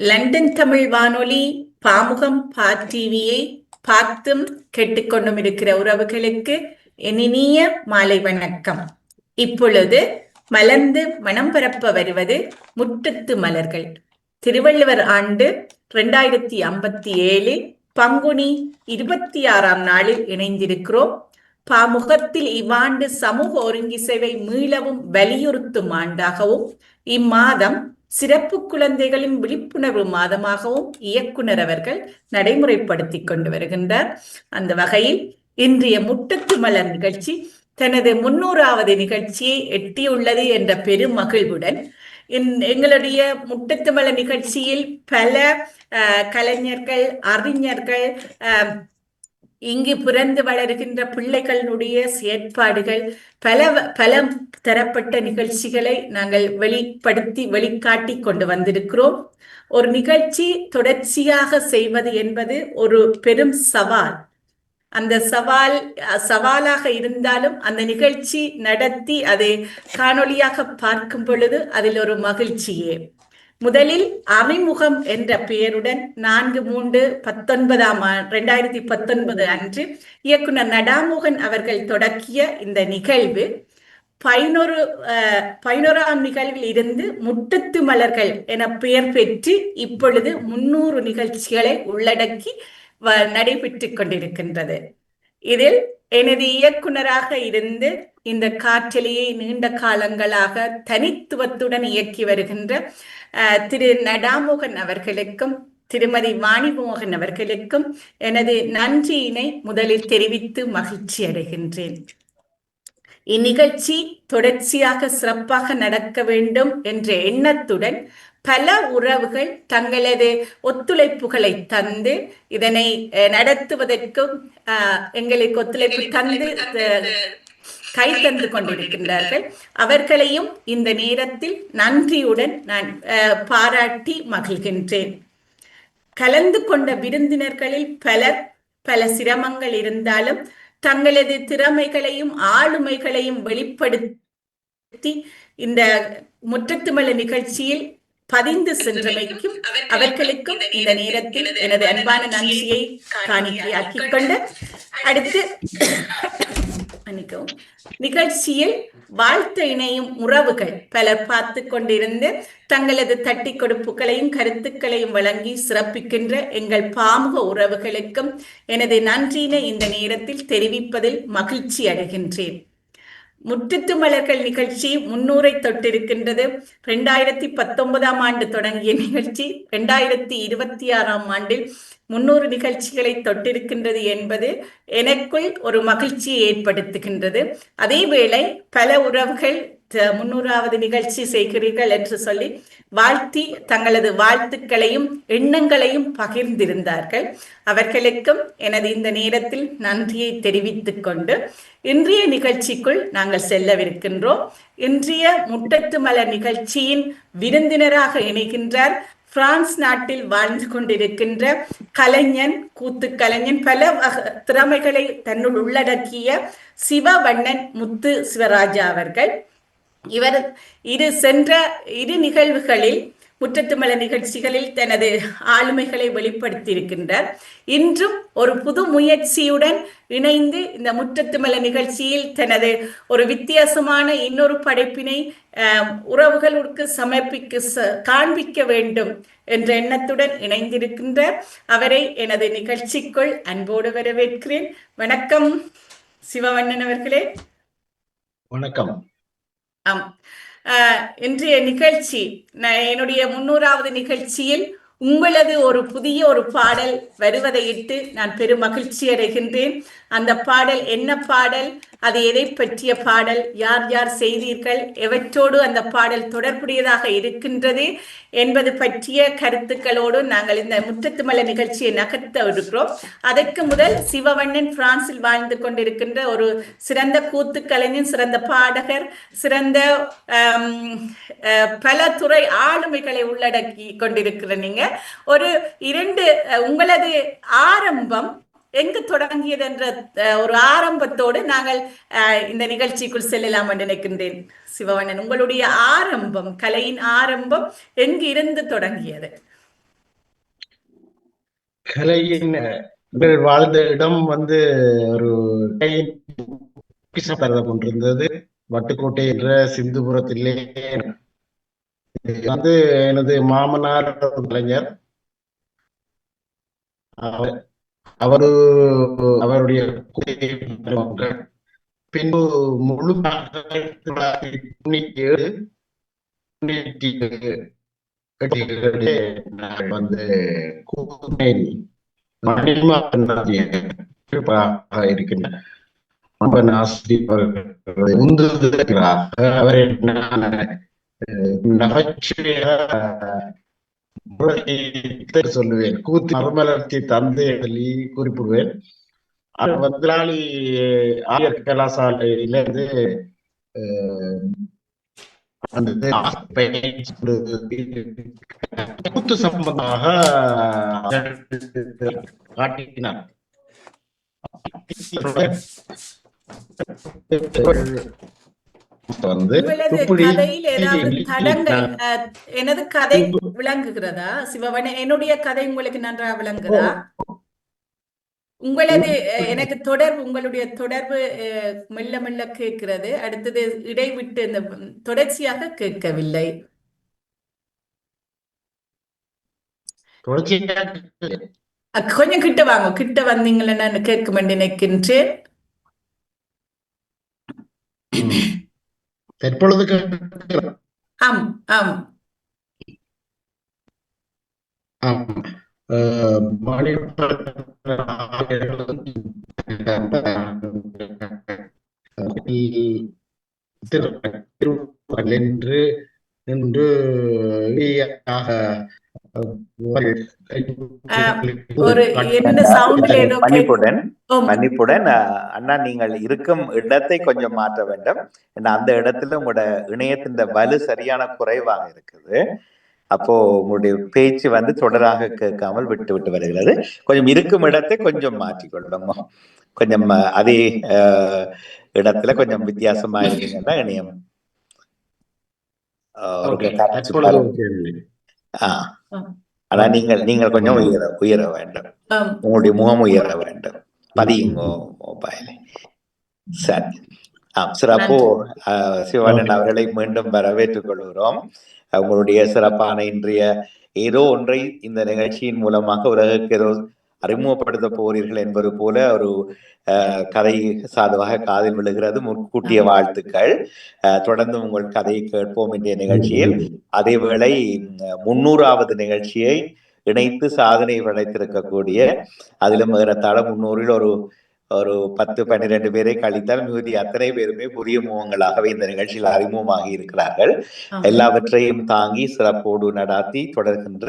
London Tamil வானொலி பாமுகம் டிவியை பார்த்தும் கேட்டுக்கொண்டும் இருக்கிற உறவுகளுக்கு இனிய மாலை வணக்கம். இப்பொழுது மலர்ந்து மனம் பரப்ப வருவது முற்றத்து மலர்கள். திருவள்ளுவர் ஆண்டு 2057 பங்குனி 26ஆம் நாளில் இணைந்திருக்கிறோம். பாமுகத்தில் இவ்வாண்டு சமூக ஒருங்கிசைவை மீளவும் வலியுறுத்தும் ஆண்டாகவும் இம்மாதம் சிறப்பு குழந்தைகளின் விழிப்புணர்வு மாதமாகவும் இயக்குனர் அவர்கள் நடைமுறைப்படுத்திக் கொண்டு வருகின்றார். அந்த வகையில் இன்றைய முற்றத்து மலர் நிகழ்ச்சி தனது 300வது நிகழ்ச்சியை எட்டியுள்ளது என்ற பெரும் மகிழ்வுடன் எங்களுடைய முற்றத்து மலர் நிகழ்ச்சியில் பல கலைஞர்கள், அறிஞர்கள், இங்கு பிறந்து வளர்கின்ற பிள்ளைகளுடைய செயற்பாடுகள், பல தரப்பட்ட நிகழ்ச்சிகளை நாங்கள் வெளிக்காட்டி கொண்டு வந்திருக்கிறோம். ஒரு நிகழ்ச்சி தொடர்ச்சியாக செய்வது என்பது ஒரு பெரும் சவால். அந்த சவாலாக இருந்தாலும் அந்த நிகழ்ச்சி நடத்தி அதை காணொளியாக பார்க்கும் பொழுது அதில் ஒரு மகிழ்ச்சியே. முதலில் அறிமுகம் என்ற பெயருடன் 4/3/2019 அன்று இயக்குனர் நடாமோகன் அவர்கள் தொடக்கிய இந்த நிகழ்வு 11ஆம் நிகழ்வில் இருந்து முற்றத்து மலர்கள் என பெயர் பெற்று இப்பொழுது 300 நிகழ்ச்சிகளை உள்ளடக்கி நடைபெற்றுக் கொண்டிருக்கின்றது. இதில் எனது இயக்குனராக இருந்து இந்த காற்றலையை நீண்ட காலங்களாக தனித்துவத்துடன் இயக்கி வருகின்ற திரு நடாமோகன் அவர்களுக்கும் திருமதி வாணிமோகன் அவர்களுக்கும் எனது நன்றியினை முதலில் தெரிவித்து மகிழ்ச்சி அடைகின்றேன். இந்நிகழ்ச்சி தொடர்ச்சியாக சிறப்பாக நடக்க வேண்டும் என்ற எண்ணத்துடன் பல உறவுகள் தங்களது ஒத்துழைப்புகளை தந்து இதனை நடத்துவதற்கும் எங்களுக்கு ஒத்துழைப்பு தந்து கை தந்து கொண்டிருக்கின்றார்கள். அவர்களையும் இந்த நேரத்தில் நன்றியுடன் நான் பாராட்டி மகிழ்கின்றேன். கலந்து கொண்ட விருந்தினர்களில் பல சிரமங்கள் இருந்தாலும் தங்களது திறமைகளையும் ஆளுமைகளையும் வெளிப்படுத்தி இந்த முற்றத்து மலர் நிகழ்ச்சியில் பதிந்து சென்றமைக்கும் அவர்களுக்கும் இந்த நேரத்தில் எனது அன்பான நன்றியை காணிக்கையாக்கிக் கொண்டு அடுத்து நிகழ்ச்சியில் வாழ்த்து இணையும் உறவுகள் பலர் பார்த்து கொண்டிருந்து தங்களது தட்டி கொடுப்புகளையும் கருத்துக்களையும் வழங்கி சிறப்பிக்கின்ற எங்கள் பாமுக உறவுகளுக்கும் எனது நன்றியினை இந்த நேரத்தில் தெரிவிப்பதில் மகிழ்ச்சி அடைகின்றேன். முற்றத்து மலர்கள் நிகழ்ச்சி 300ஐ தொட்டிருக்கின்றது. 2019ஆம் ஆண்டு தொடங்கிய நிகழ்ச்சி 2026ஆம் ஆண்டில் 300 நிகழ்ச்சிகளை தொட்டிருக்கின்றது என்பது எனக்குள் ஒரு மகிழ்ச்சியை ஏற்படுத்துகின்றது. அதேவேளை பல உறவுகள் 300வது நிகழ்ச்சி செய்கிறீர்கள் என்று சொல்லி வாழ்த்தி தங்களது வாழ்த்துக்களையும் எண்ணங்களையும் பகிர்ந்திருந்தார்கள். அவர்களுக்கும் எனது இந்த நேரத்தில் நன்றியை தெரிவித்துக் கொண்டு இன்றைய நிகழ்ச்சிக்குள் நாங்கள் செல்லவிருக்கின்றோம். இன்றைய முற்றத்து மலர் நிகழ்ச்சியின் விருந்தினராக இணைகின்றார் பிரான்ஸ் நாட்டில் வாழ்ந்து கொண்டிருக்கின்ற கலைஞன், கூத்து கலைஞன், பல திறமைகளை தன்னுள் உள்ளடக்கிய சிவவண்ணன் முத்து சிவராஜா அவர்கள். இவர் சென்ற இரு நிகழ்வுகளில் முற்றத்து மலர் நிகழ்ச்சிகளில் தனது ஆளுமைகளை வெளிப்படுத்தியிருக்கின்றார். இன்றும் ஒரு புது முயற்சியுடன் இணைந்து இந்த முற்றத்து மலர் நிகழ்ச்சியில் தனது ஒரு வித்தியாசமான இன்னொரு படைப்பினை உறவுகளுக்கு காண்பிக்க வேண்டும் என்ற எண்ணத்துடன் இணைந்திருக்கின்ற அவரை எனது நிகழ்ச்சிக்குள் அன்போடு வரவேற்கிறேன். வணக்கம் சிவவண்ணன் அவர்களே. வணக்கம். இன்றைய நிகழ்ச்சி என்னுடைய 300வது நிகழ்ச்சியில் உங்களது ஒரு புதிய ஒரு பாடல் வருவதையிட்டு நான் பெரும் மகிழ்ச்சி அடைகின்றேன். அந்த பாடல் என்ன பாடல், அது எதை பற்றிய பாடல், யார் யார் செய்தீர்கள், எவற்றோடு அந்த பாடல் தொடர்புடையதாக இருக்கின்றது என்பது பற்றிய கருத்துக்களோடு நாங்கள் இந்த முற்றத்து மலர் நிகழ்ச்சியை நகர்த்த இருக்கிறோம். அதற்கு முதல் சிவவண்ணன் பிரான்சில் வாழ்ந்து கொண்டிருக்கின்ற ஒரு சிறந்த கூத்துக்கலைஞன், சிறந்த பாடகர், சிறந்த பல துறை ஆளுமைகளை உள்ளடக்கி கொண்டிருக்கிற நீங்க ஒரு உங்களது ஆரம்பம் எங்கு தொடங்கியது என்ற ஒரு ஆரம்பத்தோடு நாங்கள் இந்த நிகழ்ச்சிக்குள் செல்லலாம் என்று நினைக்கின்றேன். சிவவண்ணன், உங்களுடைய ஆரம்பம், கலையின் ஆரம்பம் எங்கு இருந்து தொடங்கியது? கலையின் இவர் வாழ்ந்த இடம் வந்து ஒரு கருத கொண்டிருந்தது. வட்டுக்கோட்டை என்ற சிந்துபுரத்திலே வந்து எனது மாமனார் கலைஞர். அவரு அவருடைய பின்பு முழு 1997 வந்து இருக்கின்ற அவர் சொல்லுவேன், கூத்து மறுமலர்ச்சி தந்தை எழுதி குறிப்பிடுவேன். முதலாளி ஆயர் கலாசாலையிலிருந்து கூத்து சம்பந்தமாக காட்டினார். எனது கதை விளங்குகிறதா சிவவனே? என்னுடைய கதை உங்களுக்கு நன்றாக விளங்குதா? உங்களது எனக்கு உங்களுடைய தொடர்பு மெல்ல மெல்ல கேட்கிறது. அடுத்தது இடைவிட்டு இந்த தொடர்ச்சியாக கேட்கவில்லை. கொஞ்சம் கிட்ட வாங்க, கிட்ட வந்தீங்களா நான் கேட்கும் என்று நினைக்கின்றேன். ஆம் ஆம். என்று மன்னிப்புடன் அண்ணா, நீங்கள் இருக்கும் இடத்தை கொஞ்சம் மாற்ற வேண்டும். அந்த இடத்துல உங்களோட இணையத்தின் வலு சரியான குறைவாக இருக்குது. அப்போ உங்களுடைய பேச்சு வந்து தொடராக கேட்காமல் விட்டு விட்டு வருகிறது. கொஞ்சம் இருக்கும் இடத்தை கொஞ்சம் மாற்றிக்கொள்ளணும். கொஞ்சம் அதே இடத்துல கொஞ்சம் வித்தியாசமா இருக்கீங்கன்னா இணையம் ஆனா நீங்கள் கொஞ்சம் உயர வேண்டும். உங்களுடைய முகம் உயர வேண்டும். பதியுங்கோ மொபைலை. சரி. சிறப்பு. சிவண்ணன் அவர்களை மீண்டும் வரவேற்றுக் கொள்கிறோம். உங்களுடைய சிறப்பான இன்றைய ஏதோ ஒன்றை இந்த நிகழ்ச்சியின் மூலமாக உலகுக்கு ஏதோ அறிமுகப்படுத்த போகிறீர்கள் என்பது போல ஒரு கதை சாதுவாக காதில் விழுகிறது. முன்கூட்டிய வாழ்த்துக்கள். தொடர்ந்து உங்கள் கதையை கேட்போம் இன்றைய நிகழ்ச்சியில். அதேவேளை 300வது நிகழ்ச்சியை இணைத்து சாதனை படைத்திருக்கக்கூடிய, அதிலும் ஏறத்தாழ 300ல் ஒரு 10-12 பேரை கழித்தால் மீதி அத்தனை பேருமே புதிய முகங்களாகவே இந்த நிகழ்ச்சியில் அறிமுகமாகி இருக்கிறார்கள். எல்லாவற்றையும் தாங்கி சிறப்போடு நடாத்தி தொடர்கின்ற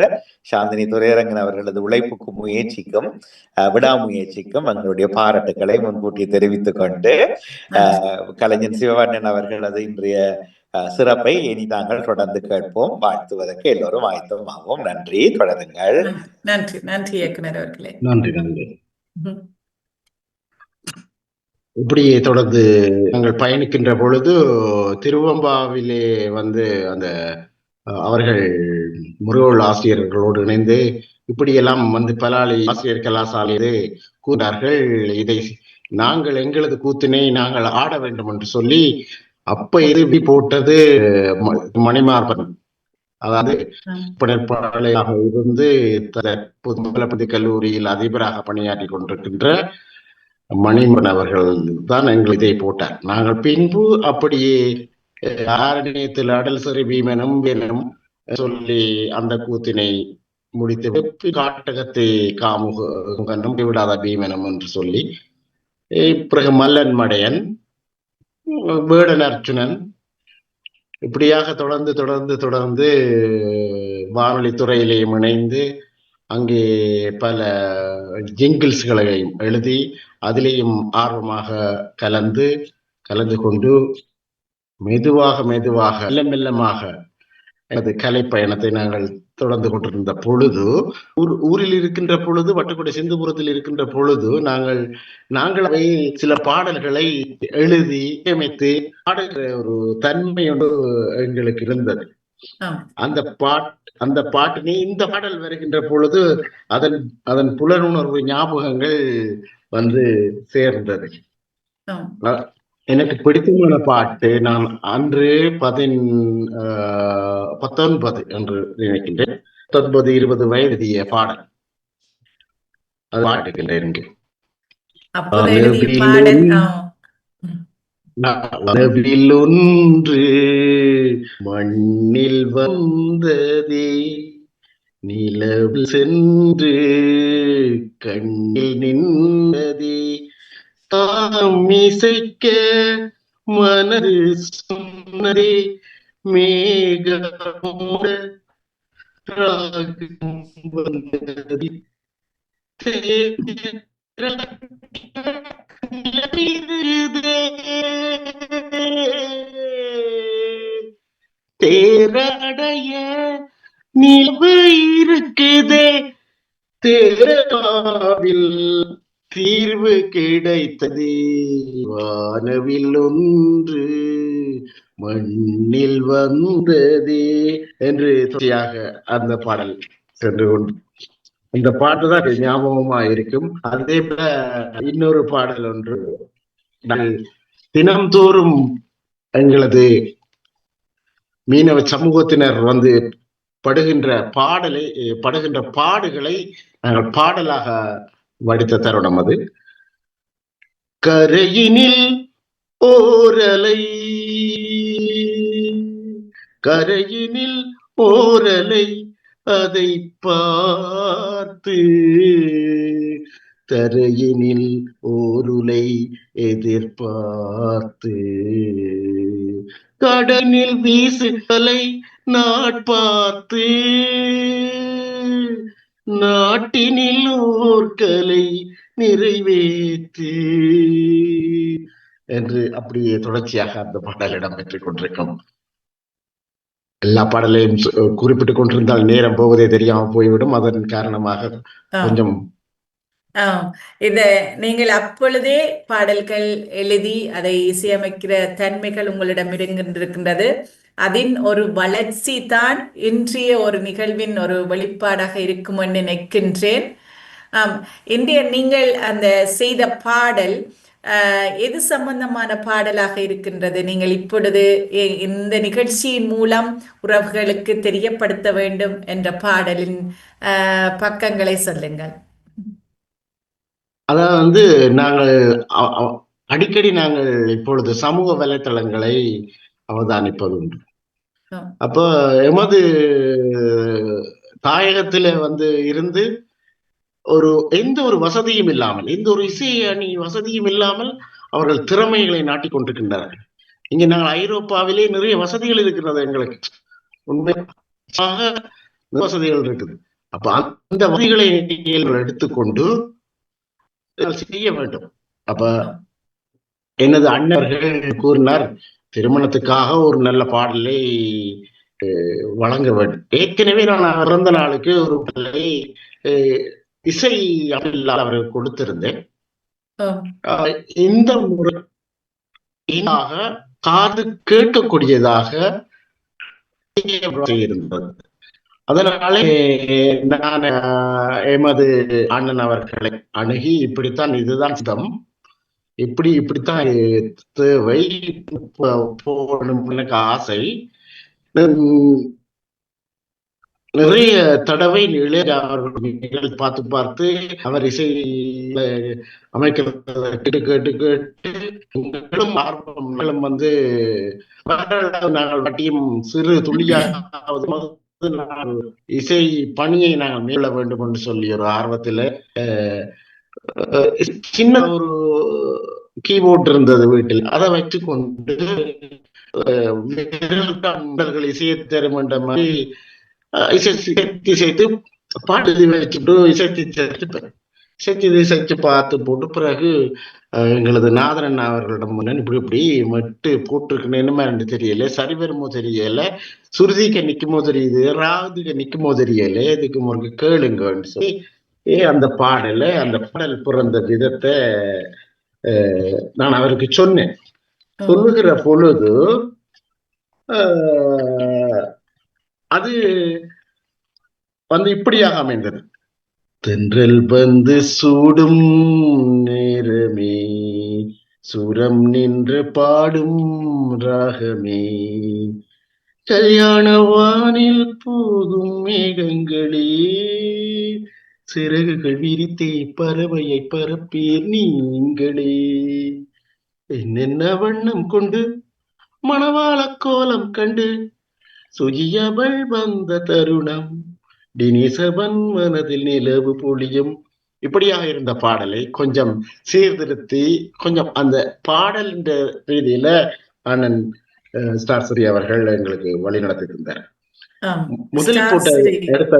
சாந்தினி துரையரங்கன் அவர்களது உழைப்புக்கும் முயற்சிக்கும் விடாமுயற்சிக்கும் எங்களுடைய பாராட்டுக்களை முன்கூட்டி தெரிவித்துக் கொண்டு, கலைஞர் சிவவண்ணன் அவர்களது இன்றைய சிறப்பை இனி நாங்கள் தொடர்ந்து கேட்போம். வாழ்த்துவதற்கு எல்லோரும் ஆயத்தமாகவும். நன்றி. தொடருங்கள். நன்றி. நன்றி இயக்குனர் அவர்களே. நன்றி. நன்றி. இப்படியே தொடர்ந்து நாங்கள் பயணிக்கின்ற பொழுது திருவம்பாவிலே வந்து அந்த அவர்கள் முருகோள் ஆசிரியர்களோடு இணைந்து இப்படியெல்லாம் வந்து பலாலி ஆசிரியர் கலாசாலையிலே கூறினார்கள். இதை நாங்கள் எங்களது கூத்தினை நாங்கள் ஆட வேண்டும் என்று சொல்லி அப்ப இறுதி போட்டது மணிமார்பன். அதாவது படைப்பாளையாக இருந்து புதுமலப்பதி கல்லூரியில் அதிபராக பணியாற்றி கொண்டிருக்கின்ற மணிமன் அவர்கள் தான் எங்கள் இதை போட்டார். நாங்கள் பின்பு அப்படியே ஆரண்யத்தில் அடல் சரி பீமனும் எனும் சொல்லி அந்த கூத்தினை முடித்து காட்டகத்தை காமுகனும் விடாத பீமனும் என்று சொல்லி பிறகு மல்லன் மடையன், வேடன் அர்ச்சுனன், இப்படியாக தொடர்ந்து வானொலி துறையிலேயும் இணைந்து அங்கே பல ஜிங்கிள்ஸ்களையும் எழுதி அதிலேயும் ஆர்வமாக கலந்து கொண்டு மெதுவாக மெல்லமாக எனது கலை பயணத்தை நாங்கள் தொடர்ந்து கொண்டிருந்த பொழுது, ஊரில் இருக்கின்ற பொழுது, வட்டுக்கோட்டை சிந்துபுரத்தில் இருக்கின்ற பொழுது நாங்கள் சில பாடல்களை எழுதி அமைத்து பாடுகிற ஒரு தன்மை ஒன்று எங்களுக்கு இருந்தது. ஆம். அந்த பாட்டினை இந்த பாடல் வருகின்ற பொழுது அதன் அதன் புலனுணர்வு ஞாபகங்கள் வந்து சேர்ந்தது. ஆம். எனக்கு பிடித்தமான பாட்டு நான் அன்று 19 என்று நினைக்கின்றேன். 19-20 வயதிய பாடல் அது பாடுகின்றேன் இங்கு. அப்போது எழுதிய பாடல். அளவில் ஒன்று மண்ணில் வந்ததே, நிலவில் சென்று கண்ணில் நின்றதே, தாம் இசைக்க மனது சொன்னதே, மேகமோட ராகம் வந்ததே, தேரடைய நிலவு இருக்குதே, தேராவில் தீர்வு கிடைத்ததே, வானவில் ஒன்று மண்ணில் வந்ததே என்று அந்த பாடல் சென்று கொண்டு இந்த பாட்டு தான் ஞாபகமா இருக்கும். அதே போல இன்னொரு பாடல் ஒன்று, தினம்தோறும் எங்களது மீனவ சமூகத்தினர் வந்து படுகின்ற பாடுகளை நாங்கள் பாடலாக வடித்த தருணம் அது. கரையினில் ஓரலை, கரையினில் ஓரலை, அதை பார்த்து தரையினில் ஓருலை எதிர்பார்த்து, கடனில் வீசுகளை நாட்பார்த்து, நாட்டினில் ஓர்களை நிறைவேற்று என்று அப்படியே தொடர்ச்சியாக அந்த பாடல் இடம்பெற்றுக் கொண்டிருக்கும். எல்லா பாடலையும் குறிப்பிட்டுக் கொண்டிருந்தால் நேரம் போவதே தெரியாமல் போய்விடும். அதன் காரணமாக கொஞ்சம் இத நீங்கள் அப்பொழுதே பாடல்கள் எழுதி அதை இசையமைக்கிற தன்மைகள் உங்களிடம் இருக்கின்றது. அதன் ஒரு வளர்ச்சி தான் இன்றைய ஒரு நிகழ்வின் ஒரு வெளிப்பாடாக இருக்கும் என்று நினைக்கின்றேன். இன்றைய நீங்கள் அந்த செய்த பாடல் எது சம்பந்தமான பாடலாக இருக்கின்றது? நீங்கள் இப்பொழுது இந்த நிகழ்ச்சியின் மூலம் உறவுகளுக்கு தெரியப்படுத்த வேண்டும் என்ற பாடலின் பக்கங்களை சொல்லுங்கள். அதாவது நாங்கள் அடிக்கடி நாங்கள் இப்பொழுது சமூக வலைத்தளங்களை அவதானிப்பது உண்டு. அப்போ எமது தாயகத்தில வந்து இருந்து எந்த ஒரு வசதியும் இல்லாமல், எந்த ஒரு இசை அணி வசதியும் இல்லாமல் அவர்கள் திறமைகளை நாட்டிக் கொண்டிருக்கின்றார்கள். இங்க நாங்கள் ஐரோப்பாவிலே நிறைய வசதிகள் இருக்கிறது, எங்களுக்கு உண்மையாக வசதிகள் இருக்குது. அப்ப அந்த வசதிகளை எடுத்துக்கொண்டு செய்ய வேண்டும். அப்ப எனது அண்ணர்கள் கூறினார், திருமணத்துக்காக ஒரு நல்ல பாடலை வழங்க வேண்டும். ஏற்கனவே நான் பிறந்த நாளுக்கு ஒரு பாடலை இசை அவர்கள் கொடுத்திருந்தேன். இந்த முறை காது கேட்கக்கூடியதாக இருந்தது. அதனாலே நான் எமது அண்ணன் அவர்களை அணுகி, இப்படித்தான், இதுதான் சித்தம், இப்படித்தான் தேவை, போகணும் எனக்கு ஆசை. நிறைய தடவை இளையராஜா அவர்கள் பார்த்து அவர் இசை அமைக்கிறது கேட்டு ஆர்வம் வந்து நாங்கள் வட்டியும் சிறு துளியாக இசை பணியை நாங்கள் மேற்கொள்ள வேண்டும் என்று சொல்லி ஒரு ஆர்வத்தில் சின்ன ஒரு கீபோர்ட் இருந்தது வீட்டில், அதை வைத்துக் கொண்டு இசையை தரும் என்ற மாதிரி இசைத்து பாட்டு வச்சுட்டு இசைச்சு பார்த்து போட்டு, பிறகு எங்களது நாதரன் அவர்களிடம் இப்படி மட்டு போட்டிருக்கணும், என்னமா என்று தெரியல, சரி வருமோ தெரியல, சுருதிக்கு நிக்குமோ தெரியுது, ராகுதிக்கு நிக்குமோ தெரியல, இதுக்கு முறைக்கு கேளுங்கன்னு சொல்லி அந்த பாடல் பிறந்த விதத்தை நான் அவருக்கு சொன்னேன். சொல்லுகிற பொழுது அது இப்படியாக அமைந்தது. தென்றல் வந்து சூடும் நேரமே, சுரம் நின்று பாடும் ராகமே, கல்யாண வானில் போகும் மேகங்களே, சிறகுகள் விரித்தே பறவையை பரப்பீர் நீங்களே, என்னென்ன வண்ணம் கொண்டு மணவாள கோலம் கண்டு சுஜியவள் வந்த தருணம், டினிசவன் மனதில் நிலவு பொழியும். இப்படியாக இருந்த பாடலை கொஞ்சம் சீர்திருத்தி, கொஞ்சம் அந்த பாடல் ரீதியில அண்ணன் ஸ்டார் ஸ்ரீ அவர்கள் எங்களுக்கு வழி நடத்திருந்தார். முதல் எடுத்த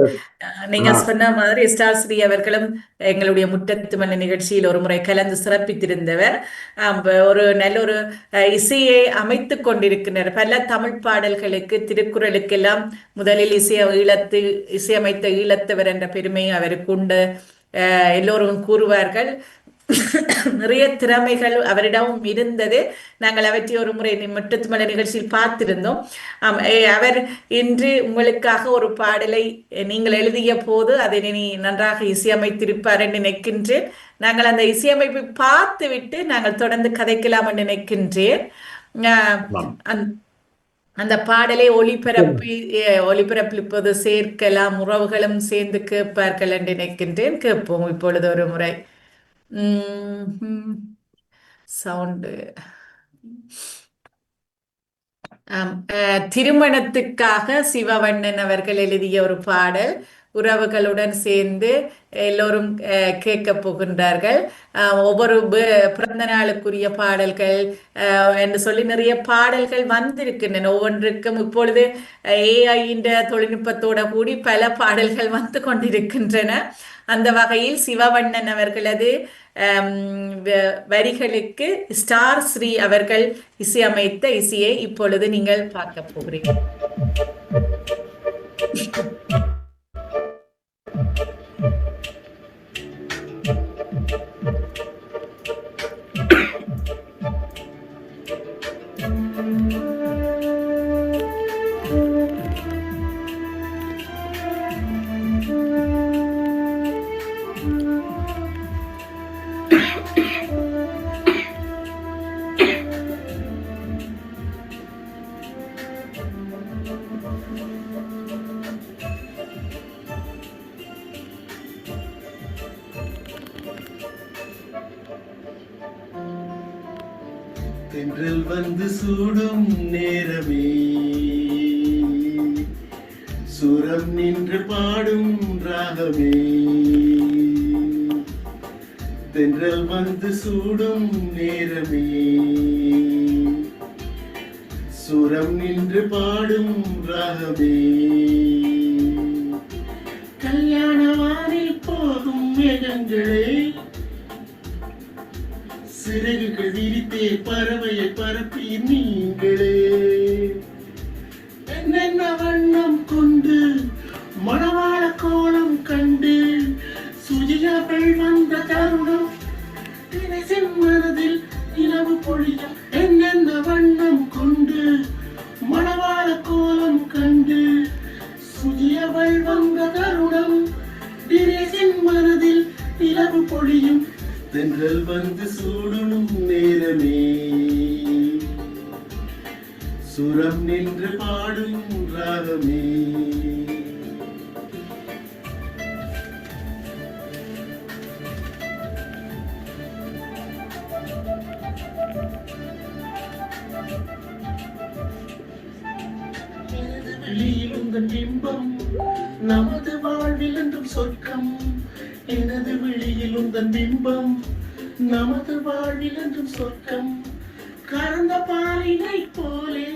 நீங்க சொன்ன மாதிரி ஸ்டார் ஸ்ரீ அவர்களும் எங்களுடைய முற்றத்து மல்ல நிகழ்ச்சியில் ஒரு முறை கலந்து சிறப்பித்திருந்தவர். ஒரு நல்ல ஒரு இசையை அமைத்துக் கொண்டிருக்கின்றனர். பல தமிழ் பாடல்களுக்கு, திருக்குறளுக்கெல்லாம் முதலில் இசையமைத்த ஈழத்தவர் என்ற பெருமையும் அவருக்கு உண்டு. எல்லோரும் கூறுவார்கள். நிறைய திறமைகள் அவரிடமும் இருந்தது. நாங்கள் அவற்றை ஒரு முறை முற்றத்து மலர் நிகழ்ச்சியில் பார்த்திருந்தோம். அவர் இன்று உங்களுக்காக ஒரு பாடலை நீங்கள் எழுதிய போது அதை நீ நன்றாக இசையமைத்திருப்பார் என்று நினைக்கின்றேன். நாங்கள் அந்த இசையமைப்பை பார்த்து விட்டு நாங்கள் தொடர்ந்து கதைக்கலாம் என்று நினைக்கின்றேன். அந்த பாடலை ஒளிபரப்பிப்பது சேர்க்கலாம், உறவுகளும் சேர்ந்து கேட்பார்கள் என்று நினைக்கின்றேன். கேட்போம் இப்பொழுது ஒரு முறை. சவுண்டு. திருமணத்துக்காக சிவவண்ணன் அவர்கள் எழுதிய ஒரு பாடல், உறவுகளுடன் சேர்ந்து எல்லோரும் கேட்க போகின்றார்கள். ஒவ்வொரு பிறந்த நாளுக்குரிய பாடல்கள் என்று சொல்லி நிறைய பாடல்கள் வந்திருக்கின்றன. ஒவ்வொன்றுக்கும் இப்பொழுது AI தொழில்நுட்பத்தோட கூடி பல பாடல்கள் வந்து கொண்டிருக்கின்றன. அந்த வகையில் சிவவண்ணன் அவர்களது வரிகளுக்கு ஸ்டார் ஸ்ரீ அவர்கள் இசையமைத்த இசையை இப்பொழுது நீங்கள் பார்க்க போகிறீர்கள். தென்றல் வந்து சூடும் நேரமே, சுரம் நின்று பாடும் ராகமே, தென்றல் வந்து சூடும் நேரமே, சுரம் நின்று பாடும் ராகமே, கல்யாண வானில் போகும் மேகங்களே, சிறகுகள் விரித்தே பறவையை பரப்பி நீங்களே, என்னென்ன வண்ணம் கொண்டு மணவாள கோலம் கண்டு சுஜியவள் வந்த தருணம், மனதில் நிலவு பொழியும், என்னென்ன வண்ணம் கொண்டு மணவாள கோலம் கண்டு சுஜியவள் வந்த தருணம், மனதில் நிலவு பொழியும், தென்றல் வந்து சூடும் நேரமே, சுரம் நின்று பாடும் ராகமே. எனது வெளியில் உங்கள் பிம்பம், நமது வாழ்வில் என்றும் சொர்க்கம், எனது வெளியில் உந்தன் பிம்பம், நமது வாழ்வில் என்றும் சொர்க்கம், கறந்த பாலினை போலே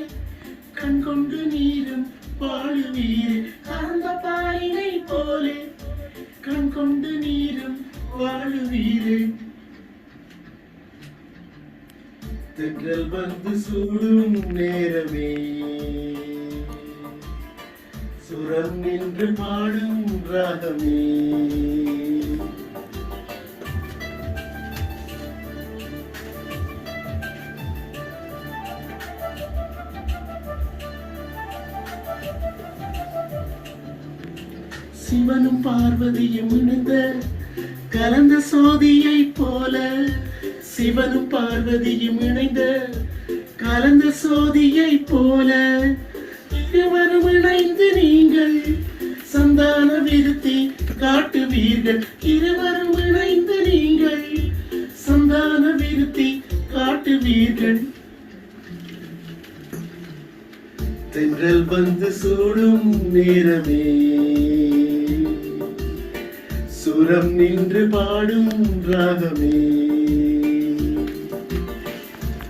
கண் கொண்டு நீரும் வாழுவீரே, கறந்த பாலினை போலே கண் கொண்டு நீரும் வாழுவீரே, தென்றல் வந்து சூடும் நேரமே, சுரம் நின்று பாடும் ராகமே, சிவனும் பார்வதியும் இணைந்த கலந்த சோதியை போல, சிவனும் பார்வதியும் இணைந்த கலந்த சோதியை போல, இருவரும் இணைந்து நீங்கள் சந்தான விருத்தி காட்டுவீர்கள். இருவரும் இணைந்து நீங்கள் சந்தான விருத்தி காட்டுவீர்கள். தென்றல் வந்து சூடும் நேரமே, சுரம் நின்று பாடும் ராகமே.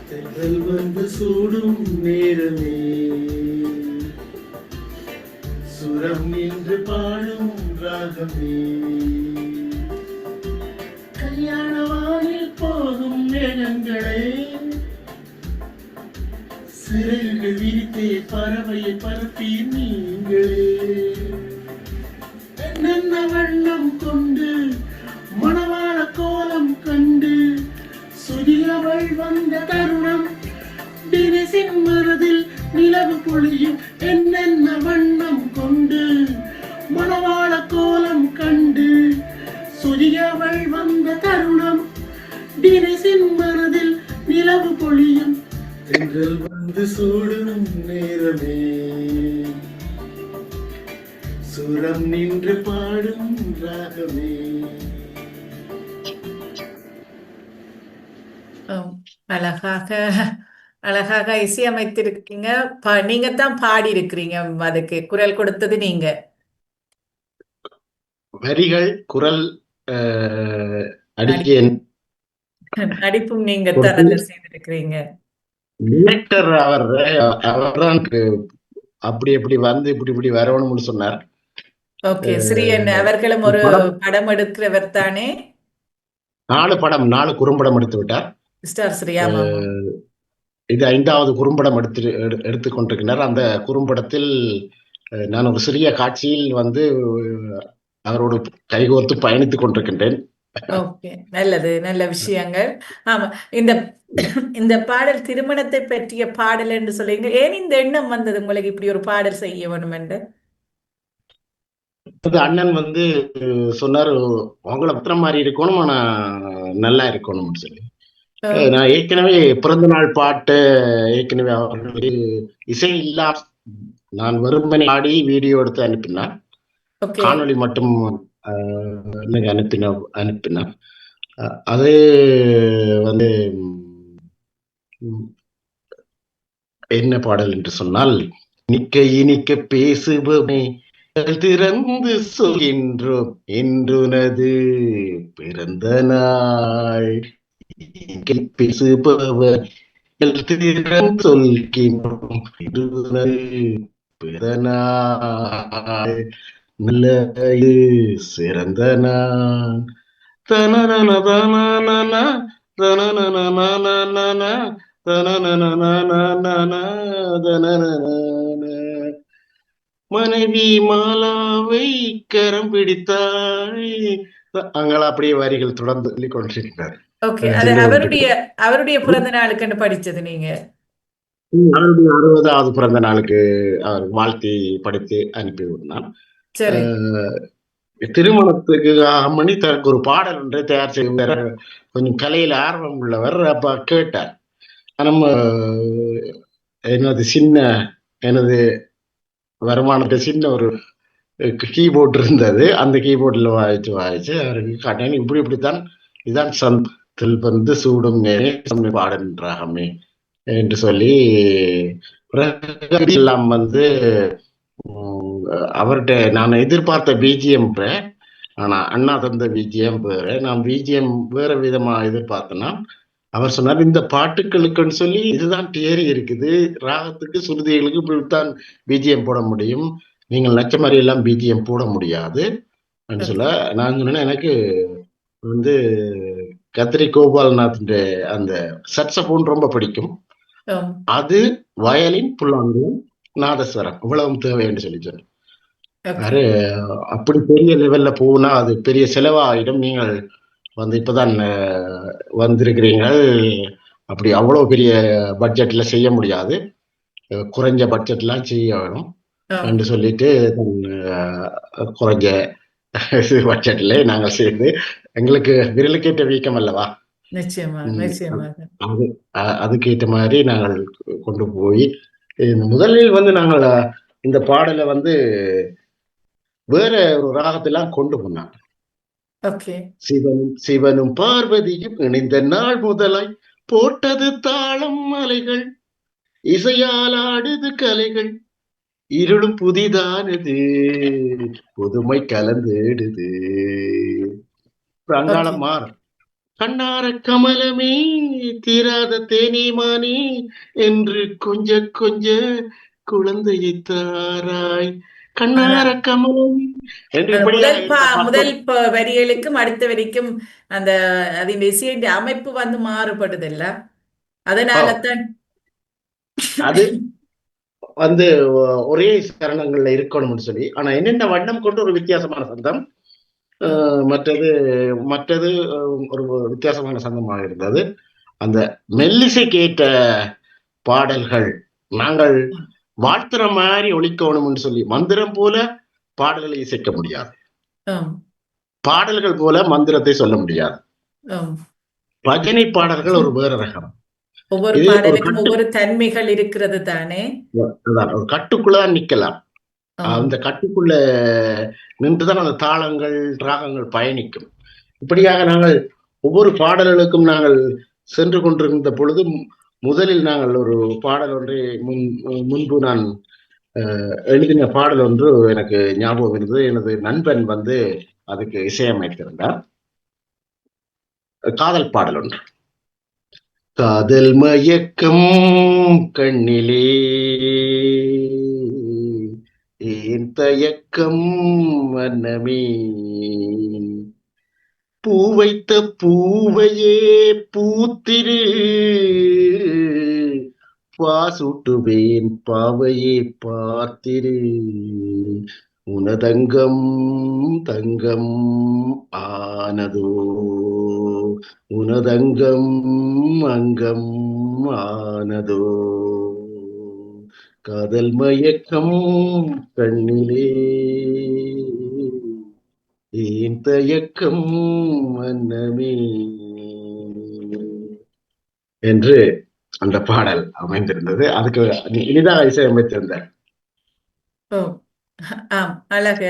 தென்றல் வந்து சூடும் நேரமே, சுரம் நின்று பாடும் ராகமே. கல்யாண வானில் போகும் மேகங்களே, சிறைகள் விரித்தே பறவையை பரப்பி நீங்களே. என்னென்ன வண்ணம் கொண்டு மணவாள கோலம் கண்டு சுதியவள் வந்த தருணம், தினசின் மனதில் நிலவு பொழியும். என்னென்ன வண்ணம் கொண்டு மணவாள கோலம் கண்டு சுதியவள் வந்த தருணம், தினசின் மனதில் நிலவு பொழியும். தென்றல் வந்து சூடும் நேரமே, சுரம் நின்று பாடும் ராகமே. அழகாக அழகாக இசையமைத்திருக்கீங்க. நீங்க தான் பாடி இருக்கிறீங்க, அதுக்கு குரல் கொடுத்தது நீங்க. வரிகள், குரல், அடிக்கேன், நடிப்பும் நீங்க தான் அதை செய்திருக்கிறீங்க. டிரெக்டர் அவர்தான் அப்படி எப்படி வந்து இப்படி வரணும்னு சொன்னார். ஓகே, ஸ்ரீயன் அவர்களும் ஒரு படம் எடுக்கிறவர் தானே? 4 குறும்படம் எடுத்து விட்டார். ஸ்டார் ஸ்ரீயா. இது 5வது குறும்படம் எடுத்துக் கொண்டிருக்கிறார். அந்த குறும்படத்தில் நான் ஒரு சிறிய காட்சியில் வந்து அவரோடு கைகோர்த்து பயணித்துக் கொண்டிருக்கின்றேன். ஓகே, நல்லது, நல்ல விஷயங்கள். ஆமா, இந்த பாடல் திருமணத்தை பற்றிய பாடல் என்று சொல்லுங்க. ஏன் இந்த எண்ணம் வந்தது உங்களுக்கு இப்படி ஒரு பாடல் செய்ய வேணும் என்று? அண்ணன் வந்து சொன்னாரு, உங்களை பத்திரம் மாதிரி இருக்கணும், ஆனா நல்லா இருக்கணும்னு சொல்லி. நான் ஏற்கனவே பிறந்த நாள் பாட்டு ஏற்கனவே அவர்களுக்கு இசை இல்லா, நான் வெறுமனே ஆடி வீடியோ எடுத்து அனுப்பினான். காணொளி மட்டும் அனுப்பினான். அது வந்து என்ன பாடல் என்று சொன்னால், இனிக்க பேசுபமே திறந்து சொல்கின்றோம் என்றுனது பிறந்த நாள். பேசுபவர் திறந்து சொல்கின்றோம் என்றுனது பிறந்த நாள். நல்ல சிறந்த நாள். தனன தனன தனன மனைவி மாலாவை கரம் பிடித்தாய். அங்கே அப்படியே வரிகள் தொடர்ந்து சொல்லி கொண்டிருக்கிறார். அவருடைய பிறந்த நாளுக்கு படிச்சது நீங்க? அவருடைய 60வது பிறந்த நாளுக்கு அவர் வாழ்த்தி படித்து அனுப்பி விட்டார். திருமணத்துக்கு மணி தனக்கு ஒரு பாடல் ஒன்றை தயார் செய்ய கொஞ்சம் கலையில ஆர்வம் உள்ளவர். அப்ப கேட்டார், நம்ம எனது வருமானத்தை சின்ன ஒரு கீபோர்டு இருந்தது, அந்த கீபோர்டில் வாய்ச்சு அவருக்கு காட்டினேன். இப்படித்தான் இதுதான் சந்தத்தில் வந்து சூடும் பாடன்றாகமே என்று சொல்லி எல்லாம் வந்து அவர்கிட்ட நான் எதிர்பார்த்த பிஜிஎம் ஆனா அண்ணா தந்த பிஜிஎம் வேற. நான் பிஜிஎம் வேற விதமா எதிர்பார்த்தேன்னா, அவர் சொன்னார், இந்த பாட்டுகளுக்குன்னு சொல்லி இதுதான் தியரி இருக்குது, ராகத்துக்கு சுருதிகளுக்கு இப்படித்தான் பிஜிஎம் போட முடியும், நீங்கள் நச்ச மாதிரி எல்லாம் பிஜிஎம் போட முடியாது அப்படின்னு சொல்ல. நான் சொன்னேன், எனக்கு வந்து கத்திரி கோபால்நாத் அந்த சட்சபோன் ரொம்ப பிடிக்கும், அது வயலின், புல்லாங்கு, நாதஸ்வரம் இவ்வளவும் தேவை என்று சொல்லி சொன்னேன். அப்படி பெரிய லெவல்ல போனா அது பெரிய செலவாயிடும், நீங்கள் வந்து இப்பதான் வந்திருக்கிறீர்கள், அப்படி அவ்வளவு பெரிய பட்ஜெட்ல செய்ய முடியாது, குறைஞ்ச பட்ஜெட்லாம் செய்ய வேணும். என்று சொல்லிட்டு குறைஞ்ச பட்ஜெட்ல நாங்கள் சேர்ந்து எங்களுக்கு விரலுக்கேற்ற வீக்கம் அல்லவா, அதுக்கேற்ற மாதிரி நாங்கள் கொண்டு போய் முதலில் நாங்கள் இந்த பாடலை வேற ஒரு ராகத்தெல்லாம் கொண்டு போனாங்க. சிவனும் பார்வதியும் இணைந்த நாள் முதலாய் போட்டது தாளம் மலைகள், இசையால் ஆடுது கலைகள், இருளும் புதிதானது புதுமை கலந்துடுது. அங்காளம் மாறும் கண்ணார கமலமே தீராத தேனீமானே என்று கொஞ்ச கொஞ்ச குழந்தையை தாராய் கண்ணார கமலம் என்று முதல் வரிகளுக்கும் அடுத்த வரைக்கும் அந்த அதன் இசையின் அமைப்பு மாறுபடுது இல்ல, அதனாலதான் அது ஒரே சரணங்கள்ல இருக்கணும்னு சொல்லி. ஆனா என்னென்ன வண்ணம் கொண்டு ஒரு வித்தியாசமான சந்தம், மற்றது ஒரு வித்தியாசமான சந்தமாக இருந்தது. அந்த மெல்லிசைக்கு ஏற்ற பாடல்கள் நாங்கள் வாழ்த்துற மாதிரி ஒழிக்கணும்னு சொல்லி மந்திரம் போல பாடல்களை இசைக்க முடியாது, பாடல்கள் போல மந்திரத்தை சொல்ல முடியாது. பஜனை பாடல்கள் ஒரு வேற ரகம், ஒவ்வொரு பாடலுக்கும் ஒவ்வொரு தன்மைகள் இருக்கிறது தானே. ஒரு கட்டுக்குள்ளதான் நிக்கலாம், அந்த கட்டுக்குள்ள நின்றுதான் அந்த தாளங்கள் ராகங்கள் பயணிக்கும். இப்படியாக நாங்கள் ஒவ்வொரு பாடல்களுக்கும் நாங்கள் சென்று கொண்டிருந்த பொழுது முதலில் நாங்கள் ஒரு பாடல் ஒன்றை முன்பு நான் எழுதின பாடல் ஒன்று எனக்கு ஞாபகம் இருந்தது. எனது நண்பன் அதுக்கு இசையமைத்திருந்தார். காதல் பாடல் ஒன்று. காதல் மயக்கம் கண்ணிலே ஏன் தயக்கம் மன்னமே, பூ வைத்த பூவையே பூத்திரு பாசூட்டுவேன் பாவையே பார்த்திரு, உனதங்கம் தங்கம் ஆனதோ உனதங்கம் அங்கம் ஆனதோ, காதல் மயக்கம் கண்ணிலே ஏன் தயக்கம் மன்னமே என்று அந்த பாடல் அமைந்திருந்தது. அதுக்கு இனிதாக இசையமைத்திருந்தார். அழகு.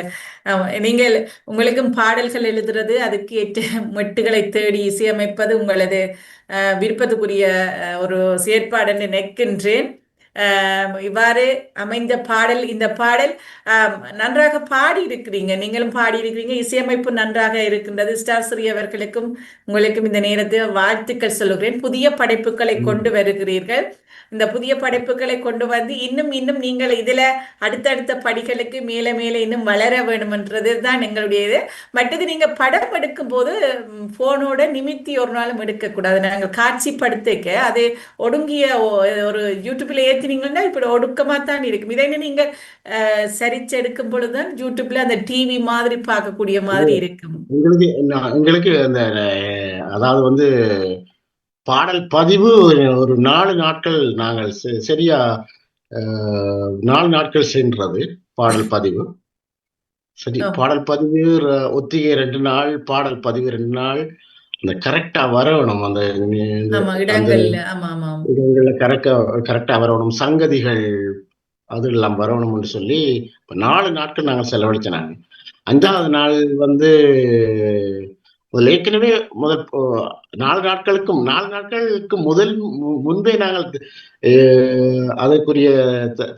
நீங்கள் உங்களுக்கும் பாடல்கள் எழுதுறது, அதுக்கு ஏற்ற மெட்டுகளை தேடி இசையமைப்பது உங்களது விருப்பத்துக்குரிய ஒரு செயற்பாடு என்று நினைக்கின்றேன். இவ்வாறு அமைந்த பாடல், இந்த பாடல் நன்றாக பாடி இருக்கிறீங்க, நீங்களும் பாடி இருக்கிறீங்க, இசையமைப்பு நன்றாக இருக்கின்றது. ஸ்டார் ஸ்ரீ அவர்களுக்கும் உங்களுக்கும் இந்த நேரத்தில் வாழ்த்துக்கள் சொல்லுகிறேன். புதிய படைப்புகளை கொண்டு வருகிறீர்கள். இந்த புதிய படைப்புகளை கொண்டு இன்னும் இன்னும் நீங்கள் இதுல அடுத்தடுத்த படிகளுக்கு மேல மேல இன்னும் வளர வேணும்ன்றது தான் எங்களுடைய இது. மற்றது நீங்க படம் எடுக்கும் போது போனோட நிமித்தி ஒரு நாளும் எடுக்கக்கூடாது. நாங்கள் காட்சிப்படுத்திக்க அது ஒடுங்கிய ஒரு யூடியூப்ல ஏற்றினீங்கன்னா இப்படி ஒடுக்கமா தான் இருக்கும். இதை நீங்க சரிச்சு எடுக்கும் பொழுதுதான் யூடியூப்ல அந்த டிவி மாதிரி பார்க்கக்கூடிய மாதிரி இருக்கும். உங்களுக்கு அந்த அதாவது பாடல் பதிவு ஒரு 4 நாட்கள் நாங்கள் சரியா 4 நாட்கள் சென்றது பாடல் பதிவு. சரி, பாடல் பதிவு ஒத்திகை 2 நாள், பாடல் பதிவு 2 நாள். அந்த கரெக்டா வரணும், அந்த இடங்கள்ல கரெக்டா வரணும், சங்கதிகள் அது எல்லாம் வரணும்னு சொல்லி 4 நாட்கள் நாங்கள் செலவழிச்சோம். 5வது நாள் ஏற்கனவே முதல் 4 நாட்களுக்கு முன்பே நாங்கள் அதற்குரிய